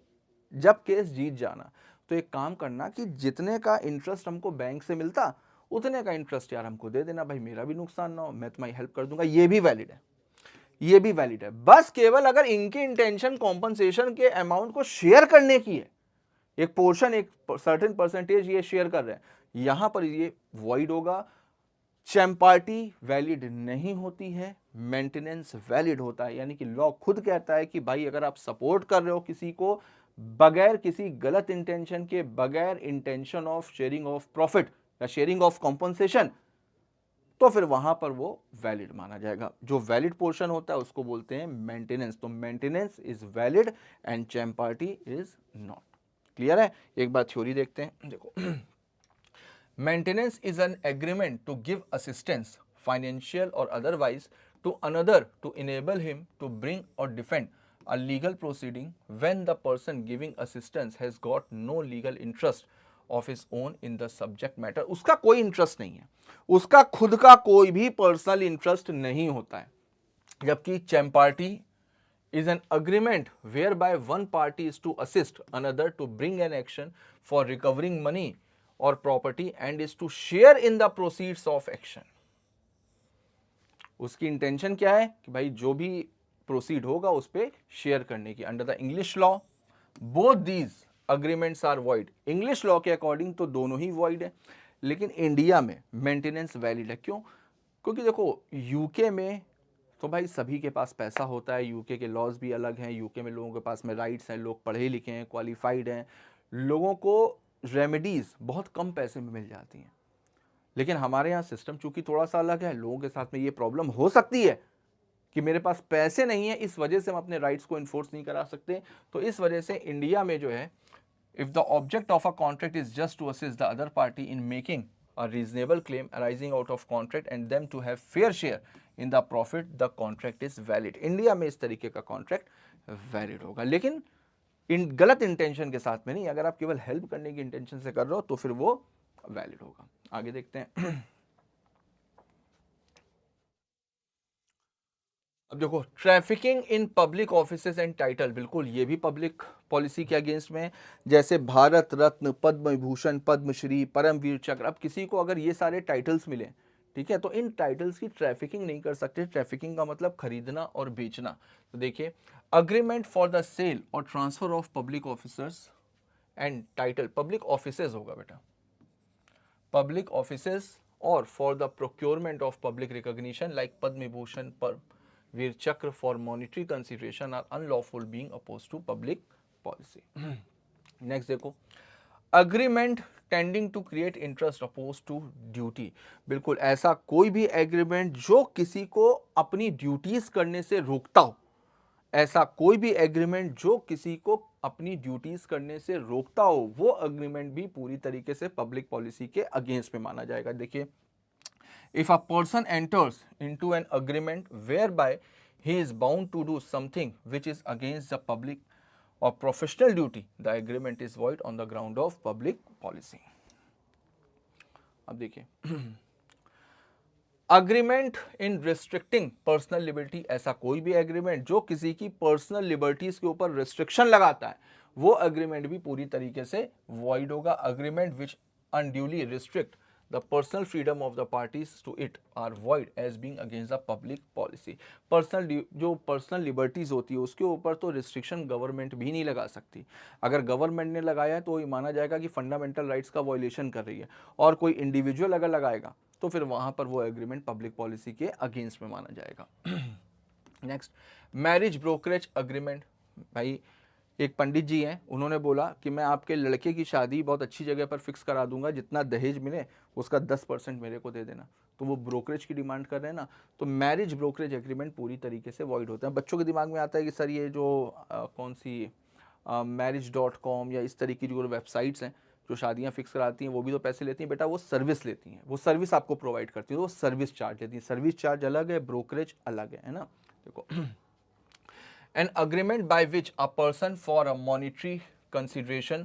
जब केस जीत जाना तो एक काम करना कि जितने का इंटरेस्ट हमको बैंक से मिलता उतने का इंटरेस्ट यार हमको दे देना भाई, मेरा भी नुकसान ना हो, मैं तुम्हारी हेल्प कर दूंगा। ये भी वैलिड है, ये भी वैलिड है। बस केवल अगर इनकी इंटेंशन कॉम्पनसेशन के अमाउंट को शेयर करने की है, एक पोर्शन, एक सर्टेन परसेंटेज ये शेयर कर रहे हैं, यहां पर ये वॉइड होगा। चैम्पार्टी वैलिड नहीं होती है, मेंटेनेंस वैलिड होता है। यानी कि लॉ खुद कहता है कि भाई अगर आप सपोर्ट कर रहे हो किसी को बगैर किसी गलत इंटेंशन के, बगैर intention of sharing of profit या शेयरिंग ऑफ कॉम्पनसेशन, तो फिर वहां पर वो वैलिड माना जाएगा। जो वैलिड पोर्शन होता है उसको बोलते हैं मेंटेनेंस। तो maintenance is valid and champerty is not. Clear है? एक बार थ्योरी देखते हैं, देखो। Maintenance is an agreement to give assistance, financial or otherwise, to another to enable him to bring or defend a legal proceeding when the person giving assistance has got no legal interest of his own in the subject matter। उसका कोई interest नहीं है, उसका खुद का कोई भी personal interest नहीं होता है। जबकि चैम्पार्टी is an agreement whereby one party is to assist another to bring an action for recovering money or property and is to share in the proceeds of action। उसकी इंटेंशन क्या है कि भाई जो भी प्रोसीड होगा उस पर शेयर करने की। Under the English law both these agreements are void. English law के अकॉर्डिंग तो दोनों ही वॉइड है, लेकिन इंडिया में मेंटेनेंस वैलिड है। क्यों? क्योंकि देखो यूके में तो भाई सभी के पास पैसा होता है, यूके के लॉज भी अलग हैं, यूके में लोगों के पास में राइट्स हैं, लोग पढ़े लिखे हैं, क्वालिफाइड हैं, लोगों को रेमेडीज बहुत कम पैसे में मिल जाती हैं। लेकिन हमारे यहाँ सिस्टम चूंकि थोड़ा सा अलग है, लोगों के साथ में ये प्रॉब्लम हो सकती है कि मेरे पास पैसे नहीं है, इस वजह से हम अपने राइट्स को इन्फोर्स नहीं करा सकते। तो इस वजह से इंडिया में जो है, if the object of a contract is just to assist the other party in making a reasonable claim arising out of contract and them to have fair share in the profit, the contract is valid। India में इस तरीके का contract valid होगा, लेकिन इन गलत intention के साथ में नहीं। अगर आप केवल हेल्प करने की इंटेंशन से कर रहे हो तो फिर वो वैलिड होगा। आगे देखते हैं। अब देखो, trafficking in public offices and title, बिल्कुल ये भी पब्लिक पॉलिसी के अगेंस्ट में है। जैसे भारत रत्न, पद्म विभूषण, पद्मश्री, परमवीर चक्र, अब किसी को अगर ये सारे टाइटल्स मिले, ठीक है, तो इन टाइटल्स की ट्रैफिकिंग नहीं कर सकते। ट्रैफिकिंग का मतलब खरीदना और बेचना। तो देखिए, agreement for the sale or transfer of public officers and title, public offices होगा बेटा, public offices, or for the procurement of public recognition like Padma Vibhushan, Vir Chakra for monetary consideration are unlawful being oppose to public policy. Next देखो, agreement tending to create interest oppose to duty. बिल्कुल ऐसा कोई भी agreement जो किसी को अपनी ड्यूटीज करने से रोकता हो, ऐसा कोई भी एग्रीमेंट जो किसी को अपनी ड्यूटीज करने से रोकता हो, वो अग्रीमेंट भी पूरी तरीके से पब्लिक पॉलिसी के अगेंस्ट में माना जाएगा। देखिए, if a person enters into an agreement whereby he is bound to do something which is against the public or professional duty, the agreement is void on the ground of public policy। अब देखिए, agreement इन restricting personal liberty, ऐसा कोई भी agreement जो किसी की personal liberties के ऊपर रिस्ट्रिक्शन लगाता है, वो अग्रीमेंट भी पूरी तरीके से वॉइड होगा। Agreement which unduly restrict the personal freedom of the parties to it are void as being against the public policy। जो पर्सनल लिबर्टीज होती है उसके ऊपर तो रिस्ट्रिक्शन गवर्नमेंट भी नहीं लगा सकती। अगर गवर्नमेंट ने लगाया है तो ये माना जाएगा कि फंडामेंटल राइट्स का वायलेशन कर रही है, और कोई इंडिविजुअल अगर लगाएगा तो फिर वहां पर वो एग्रीमेंट पब्लिक पॉलिसी के अगेंस्ट में माना जाएगा। Next, marriage brokerage agreement. भाई एक पंडित जी हैं, उन्होंने बोला कि मैं आपके लड़के की शादी बहुत अच्छी जगह पर फिक्स करा दूंगा, जितना दहेज मिले उसका 10% मेरे को दे देना। तो वो ब्रोकरेज की डिमांड कर रहे हैं ना, तो मैरिज ब्रोकरेज एग्रीमेंट पूरी तरीके से वॉइड होता है। बच्चों के दिमाग में आता है कि सर ये जो कौन सी marriage.com या इस तरीके की जो वेबसाइट्स हैं जो शादियां फिक्स कराती हैं वो भी तो पैसे लेती हैं। बेटा वो सर्विस लेती हैं, वो सर्विस आपको प्रोवाइड करती है, वो सर्विस चार्ज लेती हैं। सर्विस चार्ज अलग है, ब्रोकरेज अलग है ना। देखो, an agreement by which a person for a monetary consideration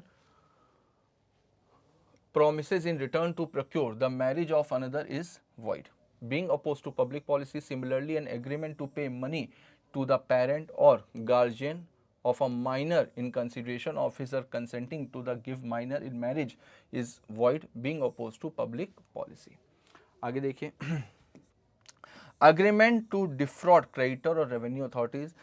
promises in return to procure the marriage of another is void. Being opposed to public policy, similarly, an agreement to pay money to the parent or guardian of a minor in consideration of his or consenting to the give minor in marriage is void. Being opposed to public policy. आगे देखिए agreement to defrauded creditor और revenue authorities,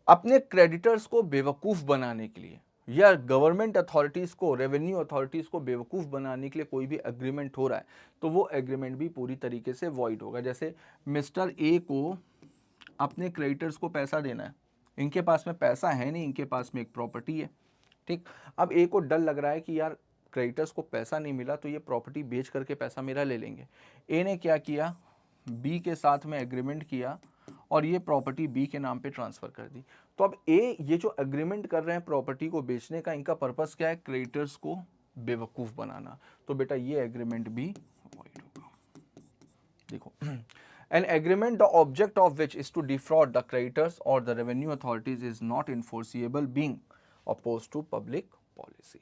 अपने creditors को बेवकूफ बनाने के लिए या गवर्नमेंट अथॉरिटीज को, रेवेन्यू अथॉरिटीज को बेवकूफ बनाने के लिए कोई भी एग्रीमेंट हो रहा है तो वो एग्रीमेंट भी पूरी तरीके से वॉइड होगा। जैसे मिस्टर ए को अपने क्रेडिटर्स को पैसा देना है, इनके पास में पैसा है नहीं, इनके पास में एक प्रॉपर्टी है, ठीक। अब ए को डर लग रहा है कि यार क्रेडिटर्स को पैसा नहीं मिला तो ये प्रॉपर्टी बेच करके पैसा मेरा ले लेंगे। ए ने क्या किया, बी के साथ में एग्रीमेंट किया और ये प्रॉपर्टी बी के नाम पे ट्रांसफर कर दी। तो अब ए ये जो एग्रीमेंट कर रहे हैं प्रॉपर्टी को बेचने का, इनका पर्पस क्या है, क्रेडिटर्स को बेवकूफ बनाना। तो बेटा ये एग्रीमेंट भी वॉइड होगा। देखो an agreement the object of which is to defraud the creditors or the revenue authorities is not enforceable being opposed to public policy.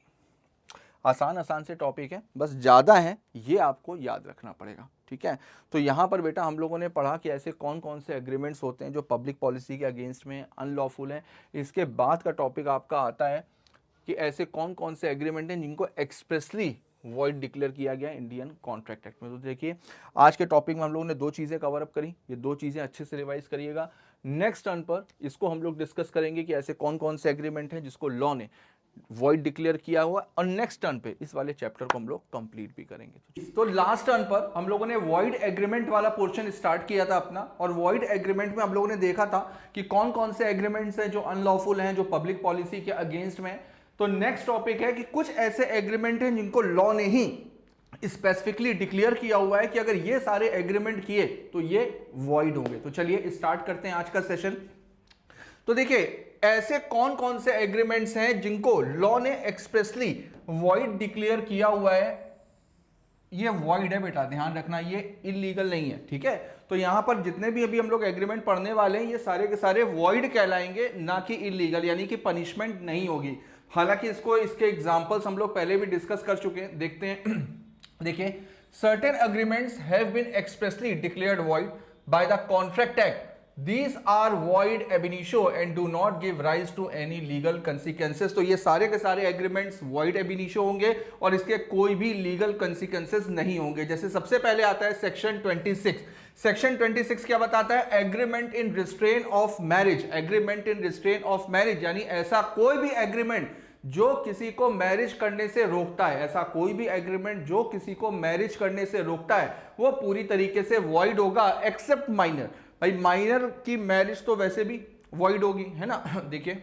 आसान आसान से टॉपिक है, बस ज़्यादा है ये आपको याद रखना पड़ेगा, ठीक है। तो यहाँ पर बेटा हम लोगों ने पढ़ा कि ऐसे कौन कौन से एग्रीमेंट्स होते हैं जो पब्लिक पॉलिसी के अगेंस्ट में अनलॉफुल हैं। इसके बाद का टॉपिक आपका आता है कि ऐसे कौन कौन से एग्रीमेंट हैं जिनको एक्सप्रेसली वॉइड डिक्लेयर किया गया इंडियन कॉन्ट्रैक्ट एक्ट में। तो देखिए आज के टॉपिक में हम लोगों ने दो चीज़ें कवर अप करी, ये दो चीज़ें अच्छे से रिवाइज करिएगा। नेक्स्ट टर्न पर इसको हम लोग डिस्कस करेंगे कि ऐसे कौन कौन से एग्रीमेंट हैं जिसको लॉ ने वॉइड डिक्लेयर किया हुआ, और नेक्स्ट टर्न पे इस वाले चैप्टर को हम लोग कंप्लीट भी करेंगे। तो लास्ट टर्न पर हम लोगों ने वॉइड एग्रीमेंट वाला पोर्शन स्टार्ट किया था अपना, और वॉइड एग्रीमेंट में हम लोगों ने देखा था कि कौन कौन से एग्रीमेंट्स हैं जो अनलॉफुल हैं, जो पब्लिक पॉलिसी के अगेंस्ट में। तो नेक्स्ट टॉपिक है कि कुछ ऐसे एग्रीमेंट हैं जिनको लॉ ने ही स्पेसिफिकली डिक्लेयर किया हुआ है कि अगर ये सारे एग्रीमेंट किए तो ये वॉइड होंगे। तो चलिए स्टार्ट करते हैं आज का सेशन। तो देखिए ऐसे कौन कौन से एग्रीमेंट्स हैं जिनको लॉ ने एक्सप्रेसली वॉइड डिक्लेयर किया हुआ है। ये वॉइड है बेटा, ध्यान रखना, ये इलीगल नहीं है, ठीक है। तो यहां पर जितने भी अभी हम लोग एग्रीमेंट पढ़ने वाले हैं ये सारे के सारे वॉइड कहलाएंगे, ना कि इलीगल, यानी कि पनिशमेंट नहीं होगी। हालांकि इसके एग्जांपल्स हम लोग पहले भी डिस्कस कर चुके हैं, देखते हैं। देखिए certain agreements have been expressly declared void by the contract act. These are void ab initio and do not give rise to any legal consequences। तो ये सारे के सारे एग्रीमेंट्स void ab initio होंगे और इसके कोई भी लीगल consequences नहीं होंगे। जैसे सबसे पहले आता है सेक्शन 26। सेक्शन 26 क्या बताता है, agreement in restrain of marriage. Agreement in restrain of marriage यानी ऐसा कोई भी एग्रीमेंट जो किसी को मैरिज करने से रोकता है, ऐसा कोई भी एग्रीमेंट जो किसी को मैरिज करने से रोकता है वो पूरी तरीके से void होगा, एक्सेप्ट माइनर। भाई माइनर की मैरिज तो वैसे भी वॉइड होगी, है ना। देखिए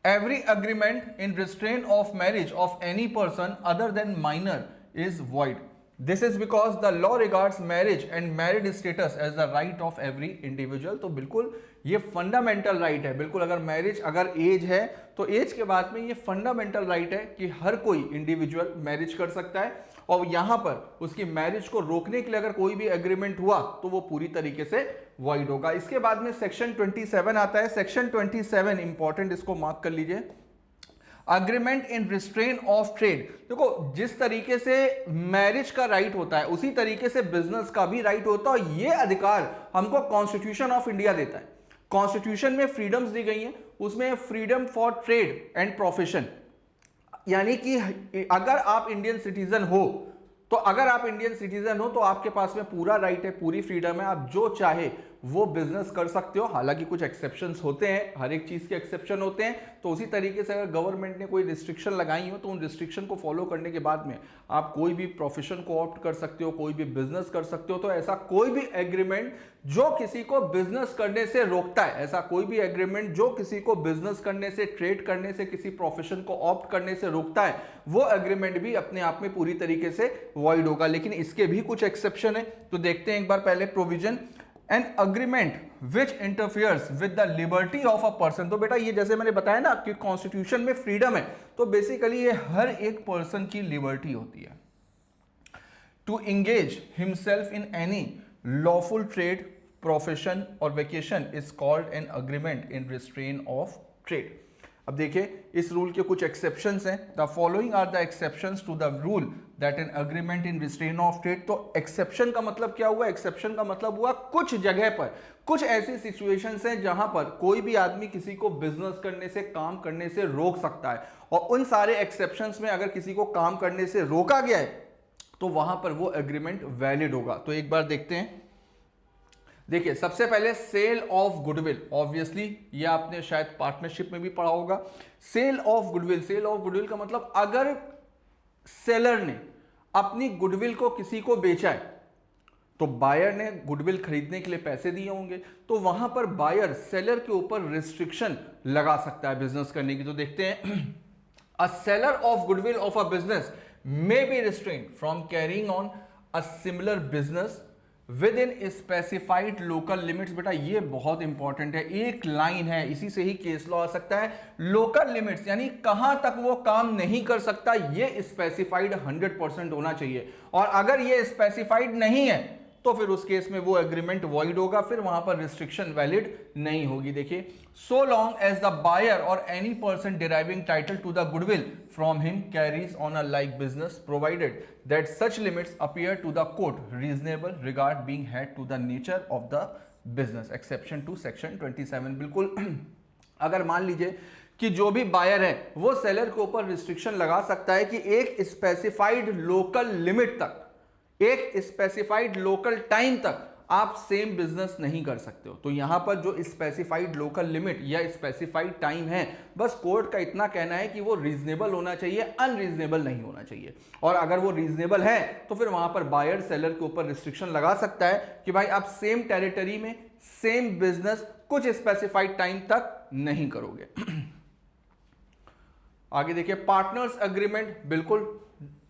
every agreement in restrain of marriage of any person other than minor is void. This is because the law regards marriage and married status as the right of every individual. तो बिल्कुल ये fundamental right है, बिल्कुल अगर marriage, अगर as है तो as के बाद में ये फंडामेंटल राइट है कि हर कोई इंडिविजुअल मैरिज कर सकता है, और यहां पर उसकी मैरिज को रोकने के लिए अगर कोई भी एग्रीमेंट हुआ तो वो पूरी तरीके से वॉइड होगा। इसके बाद में सेक्शन 27 आता है। सेक्शन 27 इंपॉर्टेंट, इसको मार्क कर लीजिए। Agreement in restrain of trade. देखो जिस तरीके से मैरिज का राइट होता है उसी तरीके से बिजनेस का भी राइट होता है, और ये अधिकार हमको कॉन्स्टिट्यूशन ऑफ इंडिया देता है। कॉन्स्टिट्यूशन में फ्रीडम्स दी गई हैं, उसमें freedom for trade and profession, यानी कि अगर आप इंडियन सिटीजन हो तो आपके पास में पूरा राइट है, पूरी फ्रीडम है, आप जो चाहे वो बिजनेस कर सकते हो। हालांकि कुछ एक्सेप्शंस होते हैं, हर एक चीज के एक्सेप्शन होते हैं। तो उसी तरीके से अगर गवर्नमेंट ने कोई रिस्ट्रिक्शन लगाई हो तो उन रिस्ट्रिक्शन को फॉलो करने के बाद में आप कोई भी प्रोफेशन को ऑप्ट कर सकते हो, कोई भी बिजनेस कर सकते हो। तो ऐसा कोई भी एग्रीमेंट जो किसी को बिजनेस करने से रोकता है, ऐसा कोई भी एग्रीमेंट जो किसी को बिजनेस करने से, ट्रेड करने से, किसी प्रोफेशन को ऑप्ट करने से रोकता है, वो एग्रीमेंट भी अपने आप में पूरी तरीके से वॉइड होगा। लेकिन इसके भी कुछ एक्सेप्शन है, तो देखते हैं एक बार पहले provision. An agreement which interferes with the liberty of a person. तो बेटा ये जैसे मैंने बताया ना कि कॉन्स्टिट्यूशन में फ्रीडम है, तो बेसिकली ये हर एक पर्सन की लिबर्टी होती है to engage himself in any lawful trade, profession or vocation is called an agreement in restrain of trade. अब देखिए इस रूल के कुछ एक्सेप्शंस हैं। The following are the exceptions to the rule that an agreement in restrain of trade. तो exception का मतलब क्या हुआ? एक्सेप्शन का मतलब हुआ कुछ जगह पर कुछ ऐसी सिचुएशंस हैं जहां पर कोई भी आदमी किसी को बिजनेस करने से, काम करने से रोक सकता है, और उन सारे एक्सेप्शंस में अगर किसी को काम करने से रोका गया है तो वहां पर वो एग्रीमेंट वैलिड होगा। तो एक बार देखते हैं। देखिए सबसे पहले सेल ऑफ गुडविल, ऑब्वियसली ये आपने शायद पार्टनरशिप में भी पढ़ा होगा। Sale of goodwill, sale of goodwill का मतलब अगर सेलर ने अपनी गुडविल को किसी को बेचा है तो बायर ने गुडविल खरीदने के लिए पैसे दिए होंगे, तो वहां पर बायर सेलर के ऊपर रिस्ट्रिक्शन लगा सकता है बिजनेस करने की। तो देखते हैं a seller of goodwill of a business may be restrained from carrying on a similar business with in specified local limits. बेटा ये बहुत इंपॉर्टेंट है, एक लाइन है, इसी से ही केस लॉ आ सकता है। लोकल लिमिट्स यानी कहां तक वो काम नहीं कर सकता, ये स्पेसिफाइड 100% होना चाहिए, और अगर ये स्पेसिफाइड नहीं है तो फिर उस केस में वो एग्रीमेंट वॉइड होगा, फिर वहां पर रिस्ट्रिक्शन वैलिड नहीं होगी। देखिए so long as the buyer or any person deriving title to the goodwill from him carries on a like business provided that such limits appear to the court reasonable regard being had to the nature of the business. Exception to section 27। बिल्कुल अगर मान लीजिए कि जो भी buyer है वो seller के ऊपर रिस्ट्रिक्शन लगा सकता है कि एक स्पेसिफाइड लोकल लिमिट तक, एक स्पेसिफाइड लोकल टाइम तक आप सेम बिजनेस नहीं कर सकते हो। तो यहां पर जो स्पेसिफाइड लोकल लिमिट या स्पेसिफाइड टाइम है, बस कोर्ट का इतना कहना है कि वो रीजनेबल होना चाहिए, अनरीजनेबल नहीं होना चाहिए। और अगर वो रीजनेबल है तो फिर वहां पर बायर सेलर के ऊपर रिस्ट्रिक्शन लगा सकता है कि भाई आप सेम टेरिटरी में सेम बिजनेस कुछ स्पेसिफाइड टाइम तक नहीं करोगे। आगे देखिए पार्टनर्स एग्रीमेंट। बिल्कुल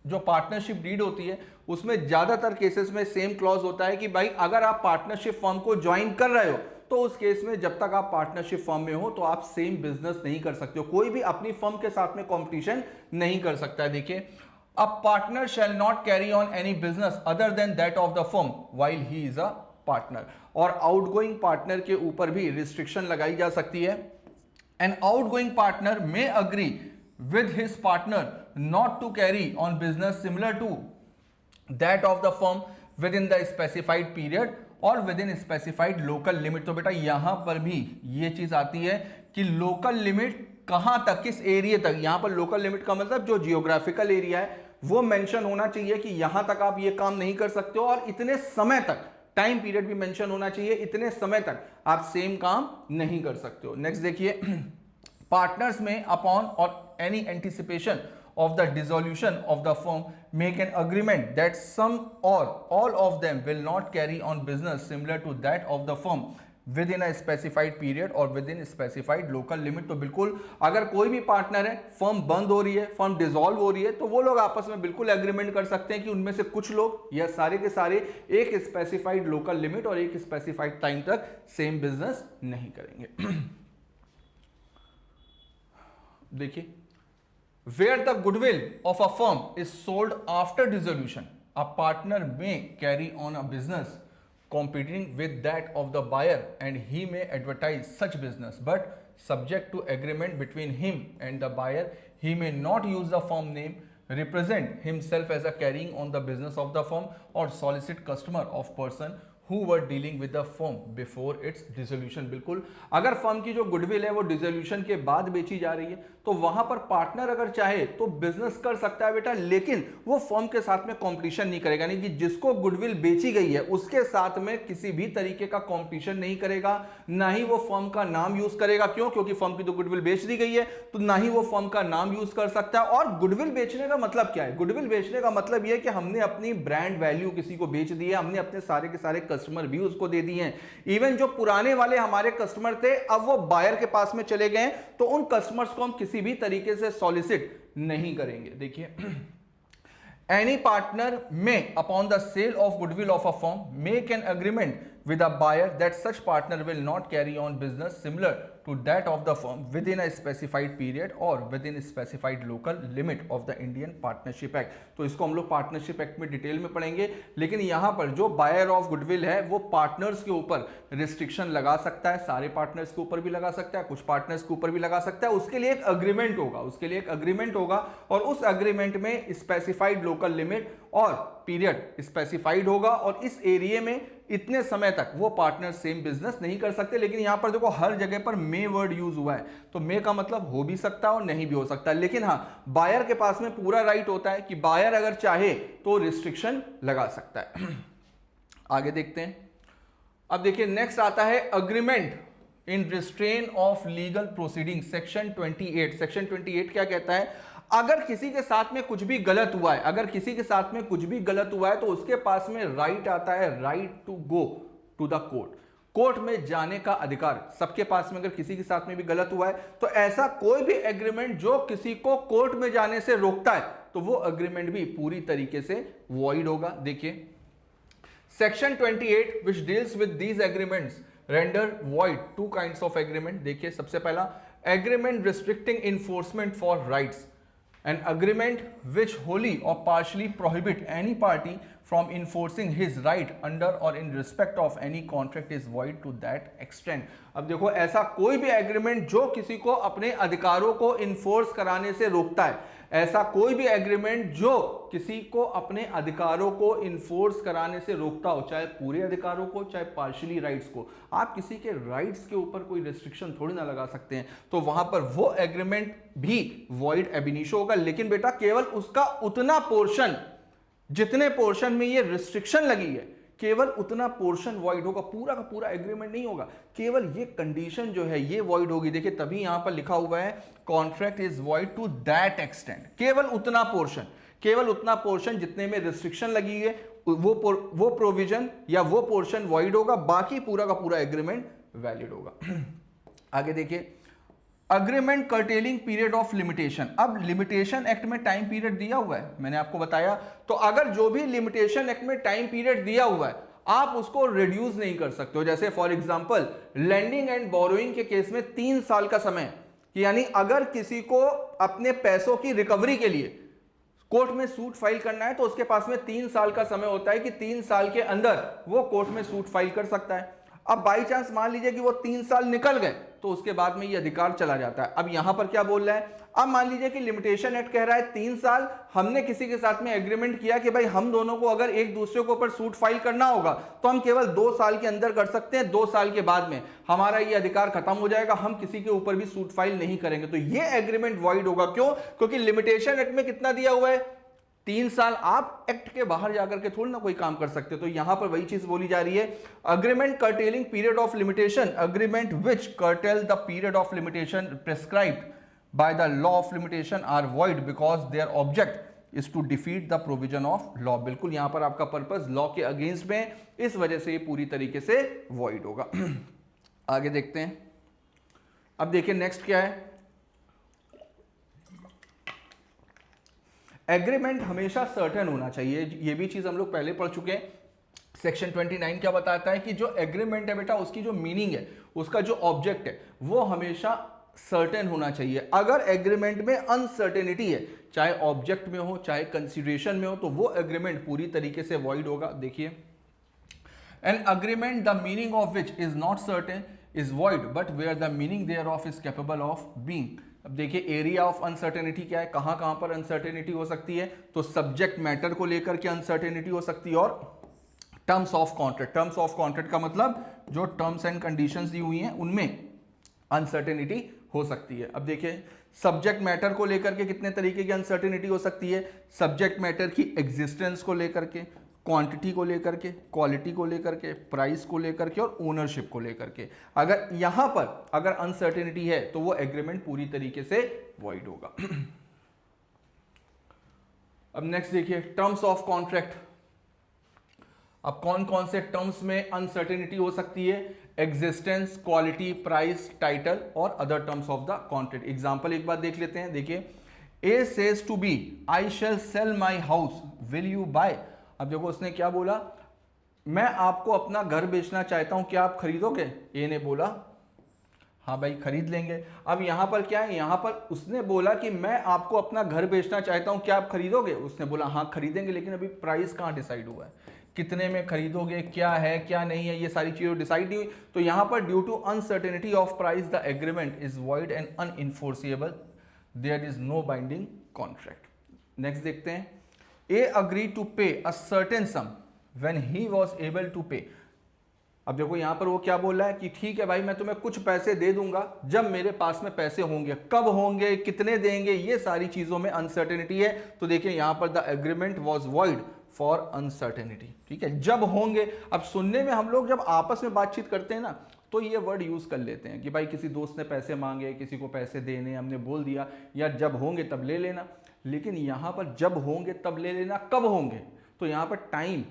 जो पार्टनरशिप डीड होती है उसमें ज्यादातर केसेस में सेम क्लॉज होता है कि भाई अगर आप पार्टनरशिप फर्म को ज्वाइन कर रहे हो तो उस केस में जब तक आप पार्टनरशिप फर्म में हो तो आप सेम बिजनेस नहीं कर सकते हो, कोई भी अपनी फर्म के साथ में कंपटीशन नहीं कर सकता है। देखिए a partner shall not carry on any business other than that of the firm while he is a partner. और आउटगोइंग पार्टनर के ऊपर भी रिस्ट्रिक्शन लगाई जा सकती है। An outgoing partner may agree with his partner not to carry on business similar to that of the firm within the specified period और within specified local limit। तो बेटा यहां पर भी ये चीज आती है कि लोकल लिमिट कहां तक, किस एरिया तक। यहां पर लोकल लिमिट का मतलब जो जियोग्राफिकल एरिया है वो मेंशन होना चाहिए कि यहां तक आप ये काम नहीं कर सकते हो, और इतने समय तक, टाइम पीरियड भी मेंशन होना चाहिए, इतने समय तक आप सेम काम नहीं कर सकते हो। नेक्स्ट देखिए partners may upon or any anticipation of the dissolution of the firm make an agreement that some or all of them will not carry on business similar to that of the firm within a specified period or within specified local limit। तो बिल्कुल अगर कोई भी partner है, firm बंद हो रही है, फर्म डिसॉल्व हो रही है, तो वो लोग आपस में बिल्कुल एग्रीमेंट कर सकते हैं कि उनमें से कुछ लोग या सारे के सारे एक स्पेसिफाइड लोकल लिमिट और एक स्पेसिफाइड टाइम तक सेम बिजनेस नहीं करेंगे। देखिए where the goodwill of a firm is sold after dissolution a partner may carry on a business competing with that of the buyer and he may advertise such business but subject to agreement between him and the buyer he may not use the firm name, represent himself as a carrying on the business of the firm or solicit customer of person who were dealing with the firm before its dissolution। बिल्कुल अगर firm की जो goodwill है वो dissolution के बाद बेची जा रही है तो वहां पर पार्टनर अगर चाहे तो बिजनेस कर सकता है बेटा, लेकिन वो फर्म के साथ में कंपटीशन नहीं करेगा। यानी कि जिसको गुडविल बेची गई है उसके साथ में किसी भी तरीके का कंपटीशन नहीं करेगा, ना ही वो फर्म का नाम यूज करेगा। क्यों? क्योंकि फर्म की तो गुडविल बेच दी गई है, तो ना ही वो फर्म का नाम यूज कर सकता है। और गुडविल बेचने का मतलब क्या है? गुडविल बेचने का मतलब यह है कि हमने अपनी ब्रांड वैल्यू किसी को बेच दी है, हमने अपने सारे के सारे कस्टमर भी उसको दे दिए हैं। इवन जो पुराने वाले हमारे कस्टमर थे अब वो बायर के पास में चले गए, तो उन कस्टमर्स को हम किसी भी तरीके से सॉलिसिट नहीं करेंगे। देखिए any partner may upon the sale of goodwill of a firm make an agreement with a buyer that such partner will not carry on business similar to that of the firm within a specified period or within a specified local limit of the Indian Partnership Act। तो इसको हम लोग partnership act में detail में पढ़ेंगे, लेकिन यहां पर जो बायर ऑफ गुडविल है वो पार्टनर्स के ऊपर रिस्ट्रिक्शन लगा सकता है, सारे पार्टनर्स के ऊपर भी लगा सकता है, कुछ पार्टनर्स के ऊपर भी लगा सकता है। उसके लिए एक अग्रीमेंट होगा, उसके लिए एक अग्रीमेंट होगा, और उस अग्रीमेंट में स्पेसिफाइड लोकल लिमिट और पीरियड स्पेसिफाइड होगा, और इस एरिया में इतने समय तक वो पार्टनर सेम बिजनेस नहीं कर सकते। लेकिन यहां पर देखो हर जगह पर मे वर्ड यूज हुआ है, तो मे का मतलब हो भी सकता है और नहीं भी हो सकता है, लेकिन हां बायर के पास में पूरा राइट होता है कि बायर अगर चाहे तो रिस्ट्रिक्शन लगा सकता है। आगे देखते हैं। अब देखिए नेक्स्ट आता है agreement in restrain of legal proceeding, section 28। Section 28 क्या कहता है? अगर किसी के साथ में कुछ भी गलत हुआ है, अगर किसी के साथ में कुछ भी गलत हुआ है तो उसके पास में राइट आता है, right to go to the court. Court में जाने का अधिकार सबके पास में। अगर किसी के साथ में भी गलत हुआ है तो ऐसा कोई भी एग्रीमेंट जो किसी को कोर्ट में जाने से रोकता है तो वो एग्रीमेंट भी पूरी तरीके से वॉइड होगा। देखिए section 28 which deals with these agreements render void two kinds of agreement। देखिए सबसे पहला agreement restricting enforcement for rights, an agreement which wholly or partially prohibit any party from enforcing his right under or in respect of any contract is void to that extent। अब देखो ऐसा कोई भी agreement जो किसी को अपने अधिकारों को इन्फोर्स कराने से रोकता है, ऐसा कोई भी एग्रीमेंट जो किसी को अपने अधिकारों को इन्फोर्स कराने से रोकता हो, चाहे पूरे अधिकारों को चाहे पार्शियली राइट्स को, आप किसी के राइट्स के ऊपर कोई रिस्ट्रिक्शन थोड़ी ना लगा सकते हैं, तो वहां पर वो एग्रीमेंट भी वॉइड एब इनिशियो होगा। लेकिन बेटा केवल उसका उतना पोर्शन, जितने पोर्शन में ये रिस्ट्रिक्शन लगी है, केवल उतना पोर्शन वॉइड होगा, पूरा का पूरा एग्रीमेंट नहीं होगा, केवल ये कंडीशन जो है ये वॉइड होगी। देखिए तभी यहां पर लिखा हुआ है contract is void to that extent, केवल उतना पोर्शन, केवल उतना पोर्शन जितने में रिस्ट्रिक्शन लगी है वो प्रोविजन या वो पोर्शन वॉइड होगा, बाकी पूरा का पूरा एग्रीमेंट वैलिड होगा। आगे देखिए agreement curtailing period of limitation. अब लिमिटेशन एक्ट में टाइम पीरियड दिया हुआ है, मैंने आपको बताया, तो अगर जो भी लिमिटेशन एक्ट में टाइम पीरियड दिया हुआ है आप उसको रिड्यूस नहीं कर सकते हो। जैसे for example lending and borrowing के केस में 3 साल का समय, यानी अगर किसी को अपने पैसों की रिकवरी के लिए कोर्ट में सूट फाइल करना है तो उसके पास में 3 साल का समय होता है कि 3 साल के अंदर वो कोर्ट में सूट फाइल कर सकता है। अब बाई चांस मान लीजिए कि वो 3 साल निकल गए तो उसके बाद में ये अधिकार चला जाता है। अब यहां पर क्या बोल रहा है? अब मान लीजिए कि लिमिटेशन एक्ट कह रहा है 3 साल, हमने किसी के साथ में एग्रीमेंट किया कि भाई हम दोनों को अगर एक दूसरे के ऊपर सूट फाइल करना होगा तो हम केवल 2 साल के अंदर कर सकते हैं, 2 साल के बाद में हमारा ये अधिकार खत्म हो जाएगा, हम किसी के ऊपर भी सूट फाइल नहीं करेंगे, तो ये एग्रीमेंट वॉइड होगा। क्यों? क्योंकि लिमिटेशन एक्ट में कितना दिया हुआ है? 3 साल। आप एक्ट के बाहर जाकर के थोड़ी ना कोई काम कर सकते, तो यहां पर वही चीज बोली जा रही है, agreement curtailing period of limitation, agreement which curtail the period of limitation prescribed by the law of limitation are void because their object is to defeat the provision of law. बिल्कुल यहां पर आपका पर्पस लॉ के against में, इस वजह से ये पूरी तरीके से वॉइड होगा। आगे देखते हैं। अब देखिए नेक्स्ट क्या है, एग्रीमेंट हमेशा सर्टेन होना चाहिए। ये भी चीज हम लोग पहले पढ़ चुके हैं। सेक्शन 29 क्या बताता है कि जो एग्रीमेंट है बेटा उसकी जो मीनिंग है, उसका जो ऑब्जेक्ट है वो हमेशा सर्टेन होना चाहिए। अगर एग्रीमेंट में अनसर्टेनिटी है, चाहे ऑब्जेक्ट में हो चाहे कंसीडरेशन में हो, तो वो एग्रीमेंट पूरी तरीके से वॉइड होगा। देखिए an agreement the meaning of which is not certain is void but where the meaning thereof is capable of being. अब देखिए एरिया ऑफ अनसर्टेनिटी क्या है, कहां कहां पर अनसर्टेनिटी हो सकती है, तो सब्जेक्ट मैटर को लेकर के अनसर्टेनिटी हो सकती है, और terms of contract, terms of contract का मतलब जो टर्म्स एंड कंडीशंस दी हुई हैं उनमें अनसर्टेनिटी हो सकती है। अब देखिए सब्जेक्ट मैटर को लेकर के कितने तरीके की अनसर्टेनिटी हो सकती है, सब्जेक्ट मैटर की एग्जिस्टेंस को लेकर के, क्वांटिटी को लेकर के, क्वालिटी को लेकर के, प्राइस को लेकर के और ओनरशिप को लेकर के। अगर यहां पर अगर अनसर्टेनिटी है तो वो एग्रीमेंट पूरी तरीके से वॉइड होगा। अब नेक्स्ट देखिए टर्म्स ऑफ कॉन्ट्रैक्ट। अब कौन कौन से टर्म्स में अनसर्टेनिटी हो सकती है, existence, quality, price, title or other terms of the contract. Example एक बार देख लेते हैं। देखिए A says to B I shall sell my house will you buy. अब देखो उसने क्या बोला, मैं आपको अपना घर बेचना चाहता हूं, क्या आप खरीदोगे? ए ने बोला हाँ भाई खरीद लेंगे। अब यहां पर क्या है, यहां पर उसने बोला कि मैं आपको अपना घर बेचना चाहता हूं, क्या आप खरीदोगे? उसने बोला हाँ खरीदेंगे, लेकिन अभी प्राइस कहां डिसाइड हुआ है, कितने में खरीदोगे, क्या है क्या नहीं है, ये सारी चीजें डिसाइड नहीं हुई। तो यहां पर due to uncertainty of price the agreement is void and unenforceable, there is no binding contract. Next देखते हैं, A agree to pay a certain sum when he was able to pay. अब देखो यहां पर वो क्या बोल रहा है कि ठीक है भाई मैं तुम्हें कुछ पैसे दे दूंगा जब मेरे पास में पैसे होंगे, कब होंगे, कितने देंगे, ये सारी चीजों में अनसर्टेनिटी है। तो देखिए यहां पर the agreement was void for uncertainty, ठीक है, जब होंगे। अब सुनने में हम लोग जब आपस में बातचीत करते हैं ना, तो ये वर्ड यूज कर लेते हैं कि भाई किसी दोस्त ने पैसे मांगे, किसी को पैसे देने, हमने बोल दिया यार जब होंगे तब ले लेना। लेकिन यहां पर जब होंगे तब ले लेना, कब होंगे, तो यहां पर टाइम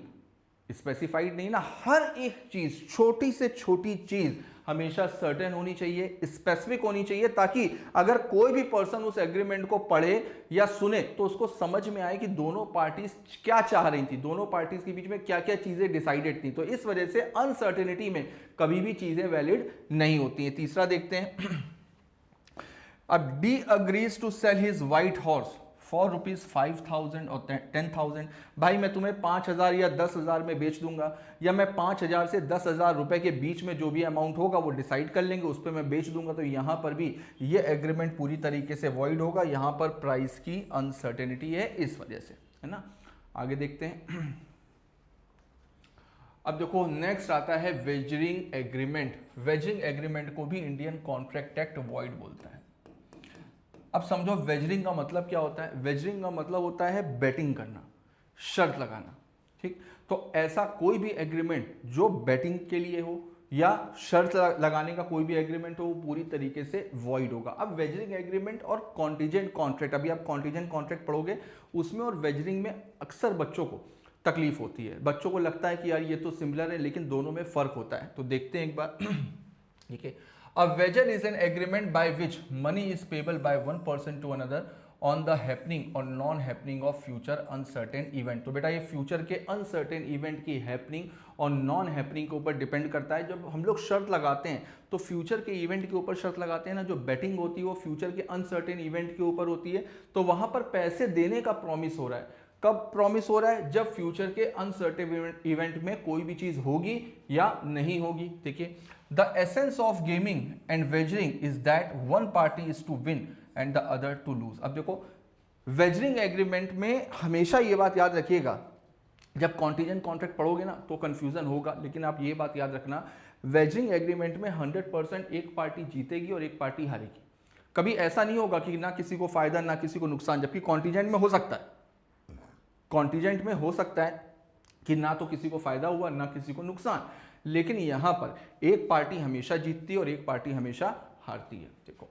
स्पेसिफाइड नहीं ना। हर एक चीज, छोटी से छोटी चीज हमेशा सर्टेन होनी चाहिए, स्पेसिफिक होनी चाहिए, ताकि अगर कोई भी पर्सन उस एग्रीमेंट को पढ़े या सुने तो उसको समझ में आए कि दोनों पार्टीज क्या चाह रही थी, दोनों पार्टीज के बीच में क्या क्या चीजें डिसाइडेड थी। तो इस वजह से अनसर्टेनिटी में कभी भी चीजें वैलिड नहीं होती हैं। तीसरा देखते हैं, अब D agrees to sell his white horse for ₹5,000 और 10,000। भाई मैं तुम्हें 5,000 या 10,000 में बेच दूंगा, या मैं 5,000 से 10,000 रुपए के बीच में जो भी अमाउंट होगा वो डिसाइड कर लेंगे, उस पर मैं बेच दूंगा। तो यहां पर भी ये एग्रीमेंट पूरी तरीके से वॉइड होगा, यहां पर प्राइस की अनसर्टेनिटी है इस वजह से, है ना। आगे देखते हैं, अब देखो नेक्स्ट आता है वेजरिंग एग्रीमेंट। वेजरिंग एग्रीमेंट को भी इंडियन कॉन्ट्रैक्ट एक्ट वॉइड बोलता है। अब समझो वेजरिंग का मतलब क्या होता है। वेजरिंग का मतलब होता है बेटिंग करना, शर्त लगाना, ठीक। तो ऐसा कोई भी एग्रीमेंट जो बेटिंग के लिए हो या शर्त लगाने का कोई भी एग्रीमेंट हो, वो पूरी तरीके से वॉइड होगा। अब वेजरिंग एग्रीमेंट और कॉन्टीजेंट कॉन्ट्रैक्ट, अभी आप कॉन्टीजेंट कॉन्ट्रैक्ट पढ़ोगे, उसमें और वेजरिंग में अक्सर बच्चों को तकलीफ होती है। बच्चों को लगता है कि यार ये तो सिमिलर है, लेकिन दोनों में फर्क होता है। तो देखते हैं एक बार, ठीक है। A wager is an agreement by which money is payable by one person to another on the happening or non-happening of future uncertain event। तो बेटा ये फ्यूचर के अनसर्टेन इवेंट की हैपनिंग और नॉन हैपनिंग के ऊपर डिपेंड करता है। जब हम लोग शर्त लगाते हैं तो फ्यूचर के इवेंट के ऊपर शर्त लगाते हैं ना, जो बेटिंग होती है वो फ्यूचर के अनसर्टेन इवेंट के ऊपर होती है। तो वहां पर पैसे देने का प्रॉमिस हो रहा है। कब प्रॉमिस हो रहा है? जब फ्यूचर के अनसर्टेन इवेंट में कोई भी चीज होगी या नहीं होगी। देखिए, the essence of gaming and wagering is that one party is to win and the other to lose. अब देखो वेजरिंग एग्रीमेंट में हमेशा ये बात याद रखिएगा, जब कॉन्टीजेंट कॉन्ट्रैक्ट पढ़ोगे ना तो कंफ्यूजन होगा, लेकिन आप ये बात याद रखना, वेजरिंग एग्रीमेंट में 100% एक पार्टी जीतेगी और एक पार्टी हारेगी। कभी ऐसा नहीं होगा कि ना किसी को फायदा ना किसी को नुकसान, जबकि कॉन्टीजेंट में हो सकता है, कॉन्टीजेंट में हो सकता है कि ना तो किसी को फायदा हुआ ना किसी को नुकसान, लेकिन यहां पर एक पार्टी हमेशा जीतती है और एक पार्टी हमेशा हारती है। देखो,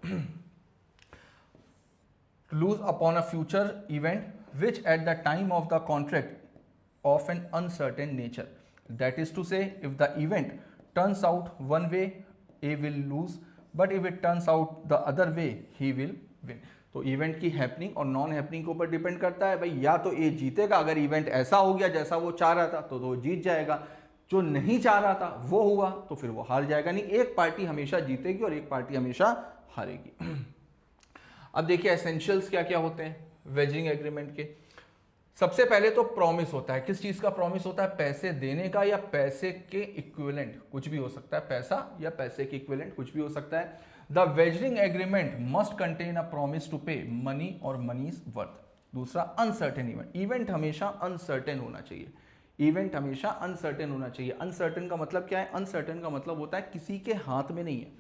lose upon a future event which at the time of the contract of an uncertain nature, that is to say if the event turns out one way A will lose, but if it turns out the other way he will win। तो event की happening और non happening के ऊपर depend करता है भाई, या तो ए जीतेगा, अगर इवेंट ऐसा हो गया जैसा वो चाह रहा था तो वो जीत जाएगा, जो नहीं चाह रहा था वो हुआ तो फिर वो हार जाएगा। नहीं, एक पार्टी हमेशा जीतेगी और एक पार्टी हमेशा हारेगी। अब देखिए एसेंशियल्स क्या क्या होते हैं वेजरिंग एग्रीमेंट के। सबसे पहले तो प्रॉमिस होता है। किस चीज का प्रॉमिस होता है? पैसे देने का या पैसे के इक्विवेलेंट, कुछ भी हो सकता है, पैसा या पैसे के इक्विवेलेंट कुछ भी हो सकता है। The wagering agreement must contain a promise to pay money or money's worth. दूसरा, अनसर्टेन इवेंट, इवेंट हमेशा अनसर्टेन होना चाहिए, इवेंट हमेशा अनसर्टेन होना चाहिए। अनसर्टेन का मतलब क्या है? अनसर्टेन का मतलब होता है किसी के हाथ में नहीं है,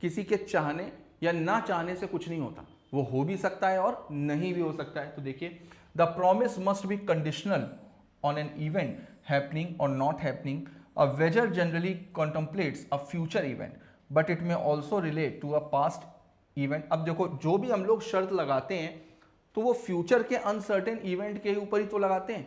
किसी के चाहने या ना चाहने से कुछ नहीं होता, वो हो भी सकता है और नहीं भी हो सकता है। तो देखिए, the promise must be conditional on an event happening or not happening. A wager generally contemplates a future event but it may also relate to a past event. अब देखो, जो भी हम लोग शर्त लगाते हैं तो वो फ्यूचर के अनसर्टेन इवेंट के ऊपर ही तो लगाते हैं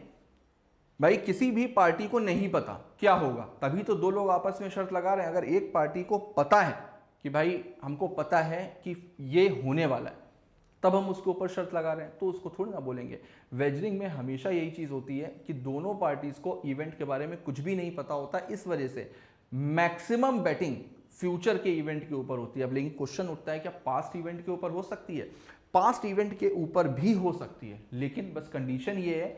भाई। किसी भी पार्टी को नहीं पता क्या होगा, तभी तो दो लोग आपस में शर्त लगा रहे हैं। अगर एक पार्टी को पता है कि भाई हमको पता है कि ये होने वाला है, तब हम उसके ऊपर शर्त लगा रहे हैं, तो उसको थोड़ी ना बोलेंगे। वेजरिंग में हमेशा यही चीज होती है कि दोनों पार्टीज को इवेंट के बारे में कुछ भी नहीं पता होता, इस वजह से मैक्सिमम बेटिंग फ्यूचर के इवेंट के ऊपर होती है। अब लेकिन क्वेश्चन उठता है क्या पास्ट इवेंट के ऊपर हो सकती है? पास्ट इवेंट के ऊपर भी हो सकती है, लेकिन बस कंडीशन ये है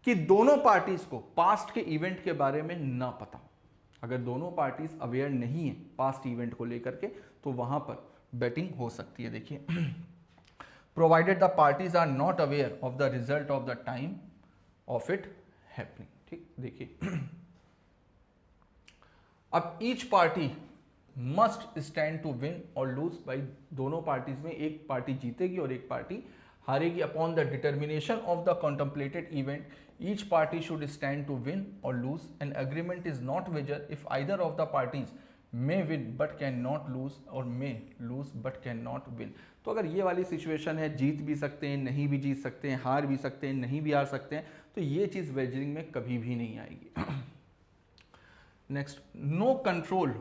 कि दोनों पार्टीज को पास्ट के इवेंट के बारे में ना पता। अगर दोनों पार्टीज अवेयर नहीं है पास्ट इवेंट को लेकर के तो वहां पर बेटिंग हो सकती है। देखिए, provided the parties are not aware of the result of the time of it happening. ठीक, देखिए अब each party must stand to win or lose, भाई दोनों पार्टीज में एक पार्टी जीतेगी और एक पार्टी हारेगी। Upon the determination of the contemplated event each party should stand to win or lose. An agreement is not wager if either of the parties may win but can not lose और may lose but can not win. तो अगर ये वाली situation है, जीत भी सकते हैं, नहीं भी जीत सकते हैं, हार भी सकते हैं, नहीं भी हार सकते हैं, तो ये चीज़ वेजरिंग में कभी भी नहीं आएगी। Next, no control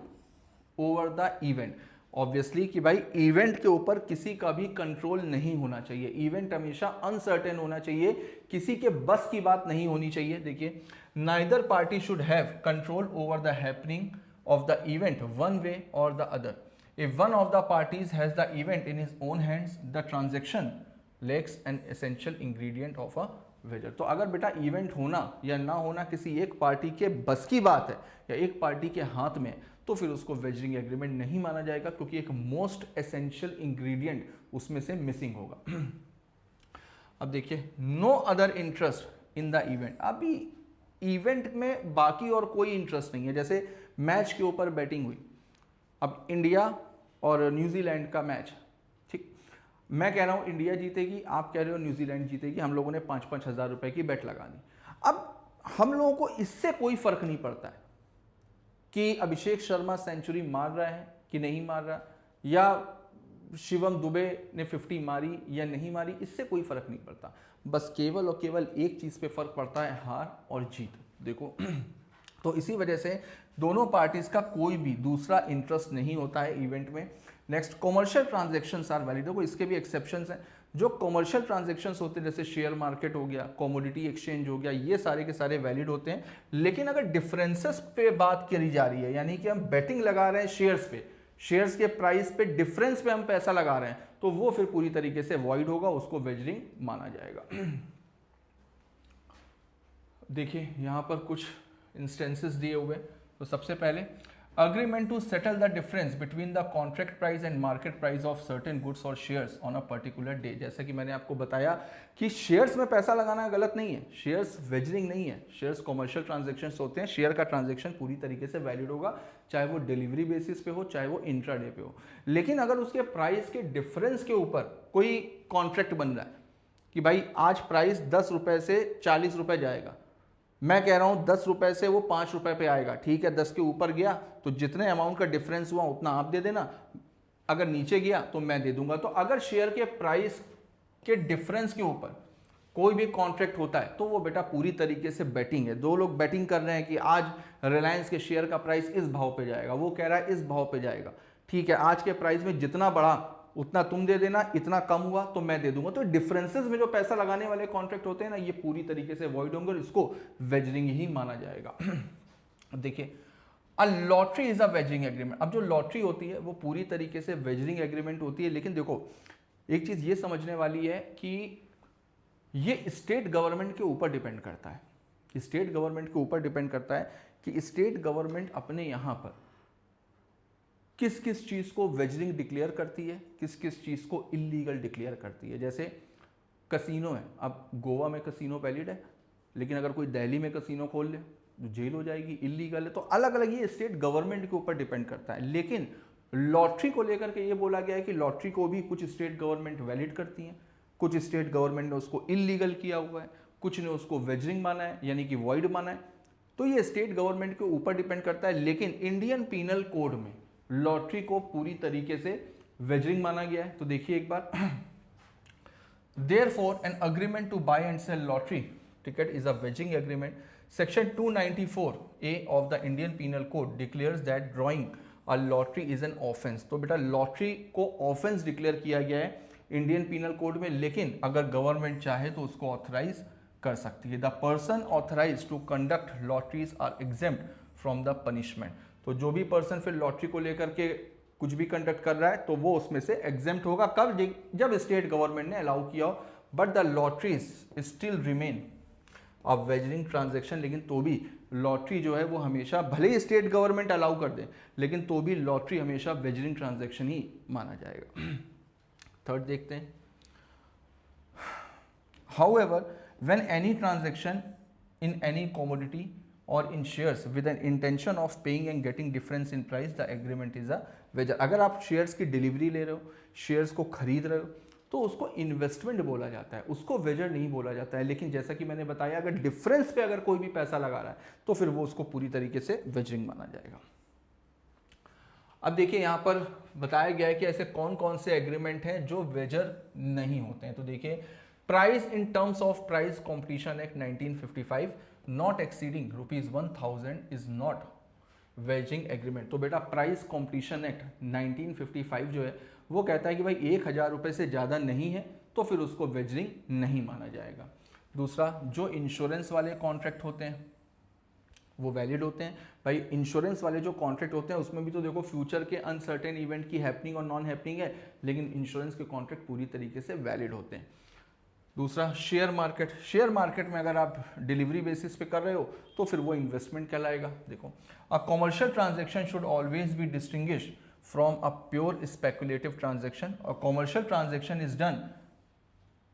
over the event. Obviously कि भाई इवेंट के ऊपर किसी का भी कंट्रोल नहीं होना चाहिए। इवेंट हमेशा अनसर्टेन होना चाहिए, किसी के बस की बात नहीं होनी चाहिए। देखिए, neither party should have control over the happening of the event one way or the other. If one of the parties has the event in his own hands, the transaction lacks an essential ingredient of a wager. तो अगर बेटा event होना या ना होना किसी एक party के बस की बात है या एक पार्टी के हाथ में, तो फिर उसको वेजरिंग एग्रीमेंट नहीं माना जाएगा, क्योंकि एक मोस्ट एसेंशियल इंग्रेडिएंट उसमें से मिसिंग होगा। अब देखिए, no other interest in the event. अभी इवेंट में बाकी और कोई इंटरेस्ट नहीं है। जैसे मैच के ऊपर बैटिंग हुई, अब इंडिया और न्यूजीलैंड का मैच, ठीक, मैं कह रहा हूं इंडिया जीतेगी, आप कह रहे हो न्यूजीलैंड जीतेगी, हम लोगों ने 5-5 हज़ार रुपए की बेट लगा दी। अब हम लोगों को इससे कोई फर्क नहीं पड़ता है कि अभिषेक शर्मा सेंचुरी मार रहा है कि नहीं मार रहा, या शिवम दुबे ने 50 मारी या नहीं मारी, इससे कोई फर्क नहीं पड़ता। बस केवल और केवल एक चीज पे फर्क पड़ता है, हार और जीत। देखो तो इसी वजह से दोनों पार्टीज का कोई भी दूसरा इंटरेस्ट नहीं होता है इवेंट में। Next, commercial transactions are valid. देखो इसके भी एक्सेप्शंस हैं। जो कॉमर्शियल ट्रांजैक्शंस होते हैं, जैसे शेयर मार्केट हो गया, कमोडिटी एक्सचेंज हो गया, ये सारे के सारे वैलिड होते हैं। लेकिन अगर डिफरेंसेस पे बात करी जा रही है, यानी कि हम बेटिंग लगा रहे हैं शेयर्स पे, शेयर्स के प्राइस पे डिफरेंस पे हम पैसा लगा रहे हैं, तो वो फिर पूरी तरीके से वॉइड होगा, उसको वेजरिंग माना जाएगा। देखिए यहां पर कुछ इंस्टेंसेस दिए हुए। तो सबसे पहले, agreement to settle the difference between the contract price and market price of certain goods or shares on a particular day. जैसा कि मैंने आपको बताया कि शेयर्स में पैसा लगाना गलत नहीं है, शेयर्स वेजरिंग नहीं है, शेयर्स कॉमर्शियल ट्रांजेक्शन्स होते हैं। शेयर का ट्रांजेक्शन पूरी तरीके से वैलिड होगा, चाहे वो डिलीवरी बेसिस पे हो, चाहे वो इंट्राडे पे हो। लेकिन अगर उसके प्राइस के डिफरेंस के ऊपर कोई कॉन्ट्रैक्ट बन रहा है कि भाई आज प्राइस 10 रुपए से 40 रुपए जाएगा, मैं कह रहा हूं 10 रुपए से वो 5 रुपए पे आएगा, ठीक है, 10 के ऊपर गया तो जितने अमाउंट का डिफरेंस हुआ उतना आप दे देना, अगर नीचे गया तो मैं दे दूंगा। तो अगर शेयर के प्राइस के डिफरेंस के ऊपर कोई भी कॉन्ट्रैक्ट होता है तो वो बेटा पूरी तरीके से बेटिंग है। दो लोग बेटिंग कर रहे हैं कि आज रिलायंस के शेयर का प्राइस इस भाव पे जाएगा, वो कह रहा है इस भाव पे जाएगा, ठीक है, आज के प्राइस में जितना बढ़ा उतना तुम दे देना, इतना कम हुआ तो मैं दे दूंगा। तो डिफरेंसेस में जो पैसा लगाने वाले कॉन्ट्रैक्ट होते हैं ना, ये पूरी तरीके से वॉइड होंगे और इसको वेजरिंग ही माना जाएगा। देखिए, अ lottery is a wagering agreement. अब जो लॉटरी होती है वो पूरी तरीके से वेजरिंग एग्रीमेंट होती है। लेकिन देखो एक चीज ये समझने वाली है कि ये स्टेट गवर्नमेंट के ऊपर डिपेंड करता है, स्टेट गवर्नमेंट के ऊपर डिपेंड करता है कि स्टेट गवर्नमेंट अपने यहां पर किस किस चीज को वेजरिंग डिक्लेयर करती है, किस किस चीज को इलीगल डिक्लेयर करती है। जैसे कसीनो है, अब गोवा में कसीनो वैलिड है, लेकिन अगर कोई दिल्ली में कसीनो खोल ले तो जेल हो जाएगी, इलीगल है। तो अलग अलग ये स्टेट गवर्नमेंट के ऊपर डिपेंड करता है। लेकिन लॉटरी को लेकर के ये बोला गया है कि लॉटरी को भी कुछ स्टेट गवर्नमेंट वैलिड करती हैं, कुछ स्टेट गवर्नमेंट ने उसको इलीगल किया हुआ है, कुछ ने उसको वेजरिंग माना है यानी कि वॉइड माना है। तो ये स्टेट गवर्नमेंट के ऊपर डिपेंड करता है। लेकिन इंडियन पीनल कोड में लॉटरी को पूरी तरीके से वेजरिंग माना गया है। तो देखिए एक बार, therefore an agreement to buy and sale lottery ticket is a wagering agreement. Section 294A of the Indian Penal Code declares that drawing a lottery is an offence. तो बेटा लॉटरी को ऑफेंस डिक्लेयर किया गया है Indian Penal code में, लेकिन अगर government चाहे तो उसको ऑथराइज कर सकती है। The person authorise to conduct lotteries are exempt from the punishment. तो जो भी पर्सन फिर लॉटरी को लेकर के कुछ भी कंडक्ट कर रहा है तो वो उसमें से एग्जेम्प्ट होगा। कब? जब स्टेट गवर्नमेंट ने अलाउ किया हो। But the lotteries still remain a wagering transaction, लेकिन तो भी लॉटरी जो है वो हमेशा, भले ही स्टेट गवर्नमेंट अलाउ कर दे, लेकिन तो भी लॉटरी हमेशा वेजरिंग ट्रांजेक्शन ही माना जाएगा। थर्ड देखते हैं, however when any transaction in any commodity or in shares with an intention of paying and getting difference in price, the agreement is a wager। अगर आप शेयर्स की डिलीवरी ले रहे हो, शेयर्स को खरीद रहे हो, तो उसको इन्वेस्टमेंट बोला जाता है, उसको वेजर नहीं बोला जाता है। लेकिन जैसा कि मैंने बताया, अगर डिफरेंस पे अगर कोई भी पैसा लगा रहा है तो फिर वो उसको पूरी तरीके से वेजरिंग माना जाएगा। अब देखिए यहाँ पर बताया गया है कि ऐसे कौन कौन से एग्रीमेंट हैं जो वेजर नहीं होते हैं। तो देखिए, price in terms of price competition act 1955 not exceeding ₹1000 is not wagering agreement. तो बेटा प्राइस कॉम्पिटिशन एक्ट 1955 जो है वो कहता है कि भाई 1000 रुपये से ज़्यादा नहीं है तो फिर उसको वेजरिंग नहीं माना जाएगा। दूसरा, जो इंश्योरेंस वाले कॉन्ट्रैक्ट होते हैं वो वैलिड होते हैं। भाई इंश्योरेंस वाले जो कॉन्ट्रैक्ट होते हैं उसमें भी तो देखो फ्यूचर के अनसर्टेन इवेंट की हैपनिंग और नॉन हैपनिंग है, लेकिन इंश्योरेंस के कॉन्ट्रैक्ट पूरी तरीके से वैलिड होते हैं। दूसरा, शेयर मार्केट। शेयर मार्केट में अगर आप डिलीवरी बेसिस पे कर रहे हो तो फिर वो इन्वेस्टमेंट कहलाएगा। देखो, अ commercial transaction should always be distinguished from a pure speculative transaction. A commercial transaction is done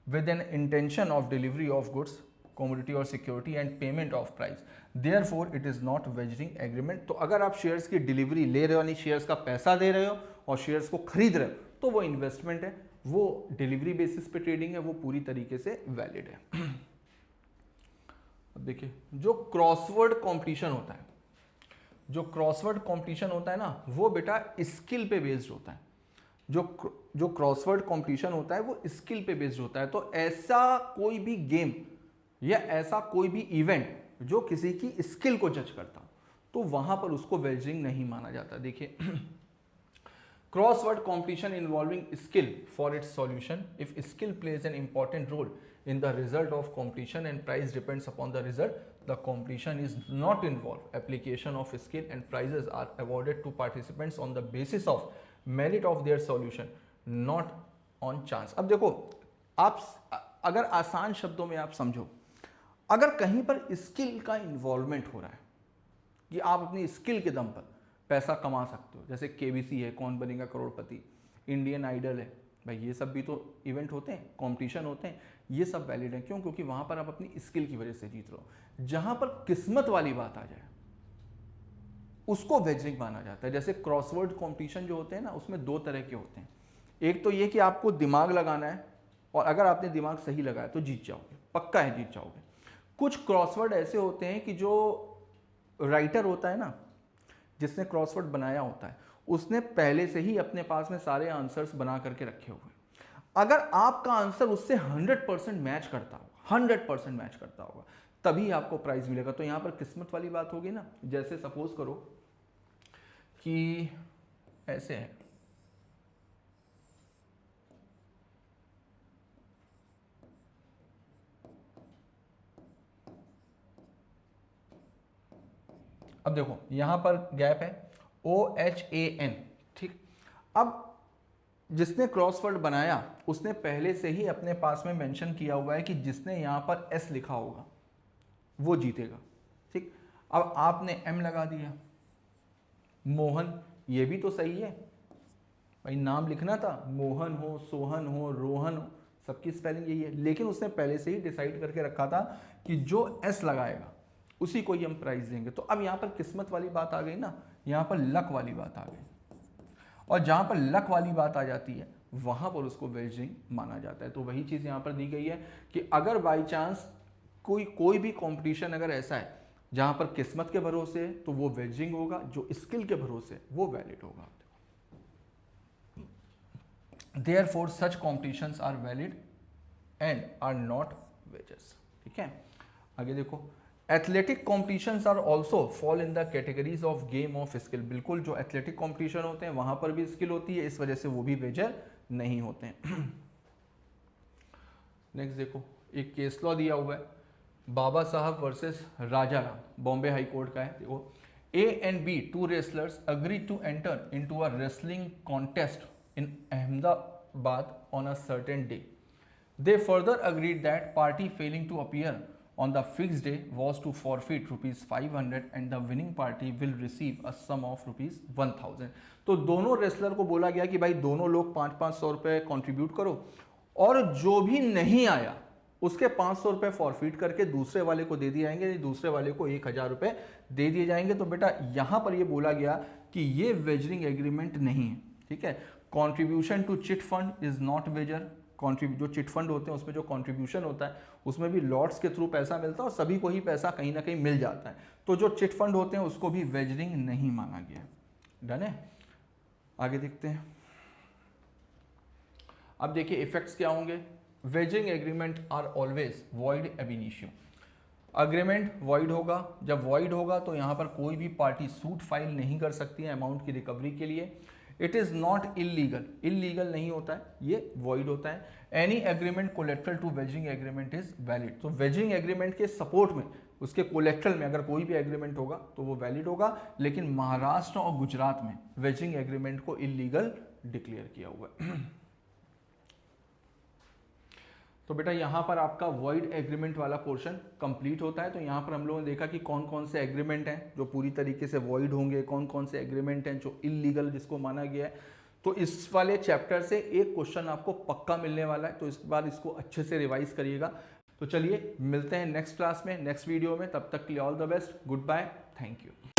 with an intention of delivery of goods, commodity or security and payment of price, therefore it is not wagering agreement। तो अगर आप shares की delivery ले रहे हो, यानी shares का पैसा दे रहे हो और शेयर्स को खरीद रहे हो, तो वो इन्वेस्टमेंट है, वो डिलीवरी बेसिस पे ट्रेडिंग है, वो पूरी तरीके से वैलिड है। अब देखिए, जो क्रॉसवर्ड कॉम्पिटिशन होता है, जो क्रॉसवर्ड कॉम्पिटिशन होता है ना, वो बेटा स्किल पे बेस्ड होता है। जो क्रॉसवर्ड कंपटीशन होता है वो स्किल पे बेस्ड होता है। तो ऐसा कोई भी गेम या ऐसा कोई भी इवेंट जो किसी की स्किल को जज करता हो तो वहां पर उसको वेजरिंग नहीं माना जाता। देखिए, crossword competition involving skill for its solution, if skill plays an important role in the result of competition and price depends upon the result, the competition is not involved application of skill and prizes are awarded to participants on the basis of merit of their solution not on chance। अब देखो, आप अगर आसान शब्दों में आप समझो, अगर कहीं पर स्किल का इन्वॉल्वमेंट हो रहा है कि आप अपनी स्किल के दम पर पैसा कमा सकते हो, जैसे केबीसी है, कौन बनेगा करोड़पति, इंडियन आइडल है, भाई ये सब भी तो इवेंट होते हैं, कंपटीशन होते हैं, ये सब वैलिड है। क्यों? क्योंकि वहां पर आप अपनी स्किल की वजह से जीत रहे हो। जहां पर किस्मत वाली बात आ जाए उसको वेजरिंग माना जाता है। जैसे क्रॉसवर्ड कंपटीशन जो होते हैं ना, उसमें दो तरह के होते हैं। एक तो ये कि आपको दिमाग लगाना है और अगर आपने दिमाग सही लगाया तो जीत जाओगे, पक्का है जीत जाओगे। कुछ क्रॉसवर्ड ऐसे होते हैं कि जो राइटर होता है ना, जिसने क्रॉसवर्ड बनाया होता है, उसने पहले से ही अपने पास में सारे आंसर्स बना करके रखे हुए हैं। अगर आपका आंसर उससे 100% मैच करता होगा, 100% मैच करता होगा, तभी आपको प्राइज मिलेगा। तो यहां पर किस्मत वाली बात होगी ना। जैसे सपोज करो कि ऐसे है, अब देखो यहां पर गैप है OHAN, ठीक। अब जिसने क्रॉसवर्ड बनाया उसने पहले से ही अपने पास में मेंशन किया हुआ है कि जिसने यहां पर S लिखा होगा वो जीतेगा, ठीक। अब आपने M लगा दिया, मोहन, ये भी तो सही है भाई, नाम लिखना था, मोहन हो, सोहन हो, रोहन हो, सबकी स्पेलिंग यही है, लेकिन उसने पहले से ही डिसाइड करके रखा था कि जो S लगाएगा उसी को ही हम प्राइज देंगे। तो अब यहां पर किस्मत वाली बात आ गई ना, यहां पर लक वाली बात आ गई, और जहां पर लक वाली बात आ जाती है वहां पर उसको वेजरिंग माना जाता है। तो वही चीज यहां पर दी गई है कि अगर बाई चांस कोई भी कंपटीशन अगर ऐसा है जहां पर किस्मत के भरोसे है तो वो वेजरिंग होगा, जो स्किल के भरोसे वो वैलिड होगा। Therefore such competitions are valid and are not wages, ठीक है। आगे देखो, athletic competitions are also fall in the categories of game of skill. बिल्कुल, जो एथलेटिक कॉम्पिटिशन होते हैं वहां पर भी स्किल होती है, इस वजह से वो भी वेजर नहीं होते हैं। नेक्स्ट देखो, एक केस लॉ दिया हुआ है, बाबा साहब वर्सेस राजा राम, बॉम्बे हाई कोर्ट का है। देखो, A and B, two wrestlers, agreed to enter into a wrestling contest in Ahmedabad on a certain day. They further agreed that party failing to appear on the fixed day was to forfeit rupees 500 and the winning party will receive a sum of rupees 1000. तो दोनों wrestler को बोला गया कि भाई दोनों लोग 500 रुपए कॉन्ट्रीब्यूट करो और जो भी नहीं आया उसके 500 रुपए फॉरफिट करके दूसरे वाले को दे दिए जाएंगे, दूसरे वाले को 1000 रुपए दे दिए जाएंगे। तो बेटा यहां पर ये बोला गया कि ये वेजरिंग एग्रीमेंट नहीं है, ठीक है। Contribution to chit fund is not wager. जो चिट फंड होते हैं उसमें जो कंट्रीब्यूशन होता है उसमें भी लॉट्स के थ्रू पैसा मिलता है और सभी को ही पैसा कहीं ना कहीं मिल जाता है। तो जो चिट फंड होते हैं उसको भी वेजरिंग नहीं माना गया। डन है, आगे देखते हैं। अब देखिए इफेक्ट्स क्या होंगे। Wagering agreement are always void ab initio. Agreement void होगा, जब वॉइड होगा तो यहां पर कोई भी पार्टी सूट फाइल नहीं कर सकती है अमाउंट की रिकवरी के लिए। It is not illegal, illegal नहीं होता है, ये वॉइड होता है। Any agreement collateral to wagering agreement is valid. तो वेजरिंग एग्रीमेंट के सपोर्ट में, उसके कोलेट्रल में अगर कोई भी एग्रीमेंट होगा तो वो वैलिड होगा। लेकिन महाराष्ट्र और गुजरात में वेजरिंग एग्रीमेंट को इलीगल डिक्लेयर किया हुआ है। तो बेटा यहां पर आपका वॉइड एग्रीमेंट वाला पोर्शन कंप्लीट होता है। तो यहां पर हम लोगों ने देखा कि कौन कौन से एग्रीमेंट हैं जो पूरी तरीके से वॉइड होंगे, कौन कौन से एग्रीमेंट हैं जो इलीगल जिसको माना गया है। तो इस वाले चैप्टर से एक क्वेश्चन आपको पक्का मिलने वाला है, तो इस बार इसको अच्छे से रिवाइज करिएगा। तो चलिए मिलते हैं नेक्स्ट क्लास में, नेक्स्ट वीडियो में। तब तक के लिए all the best, goodbye, thank you.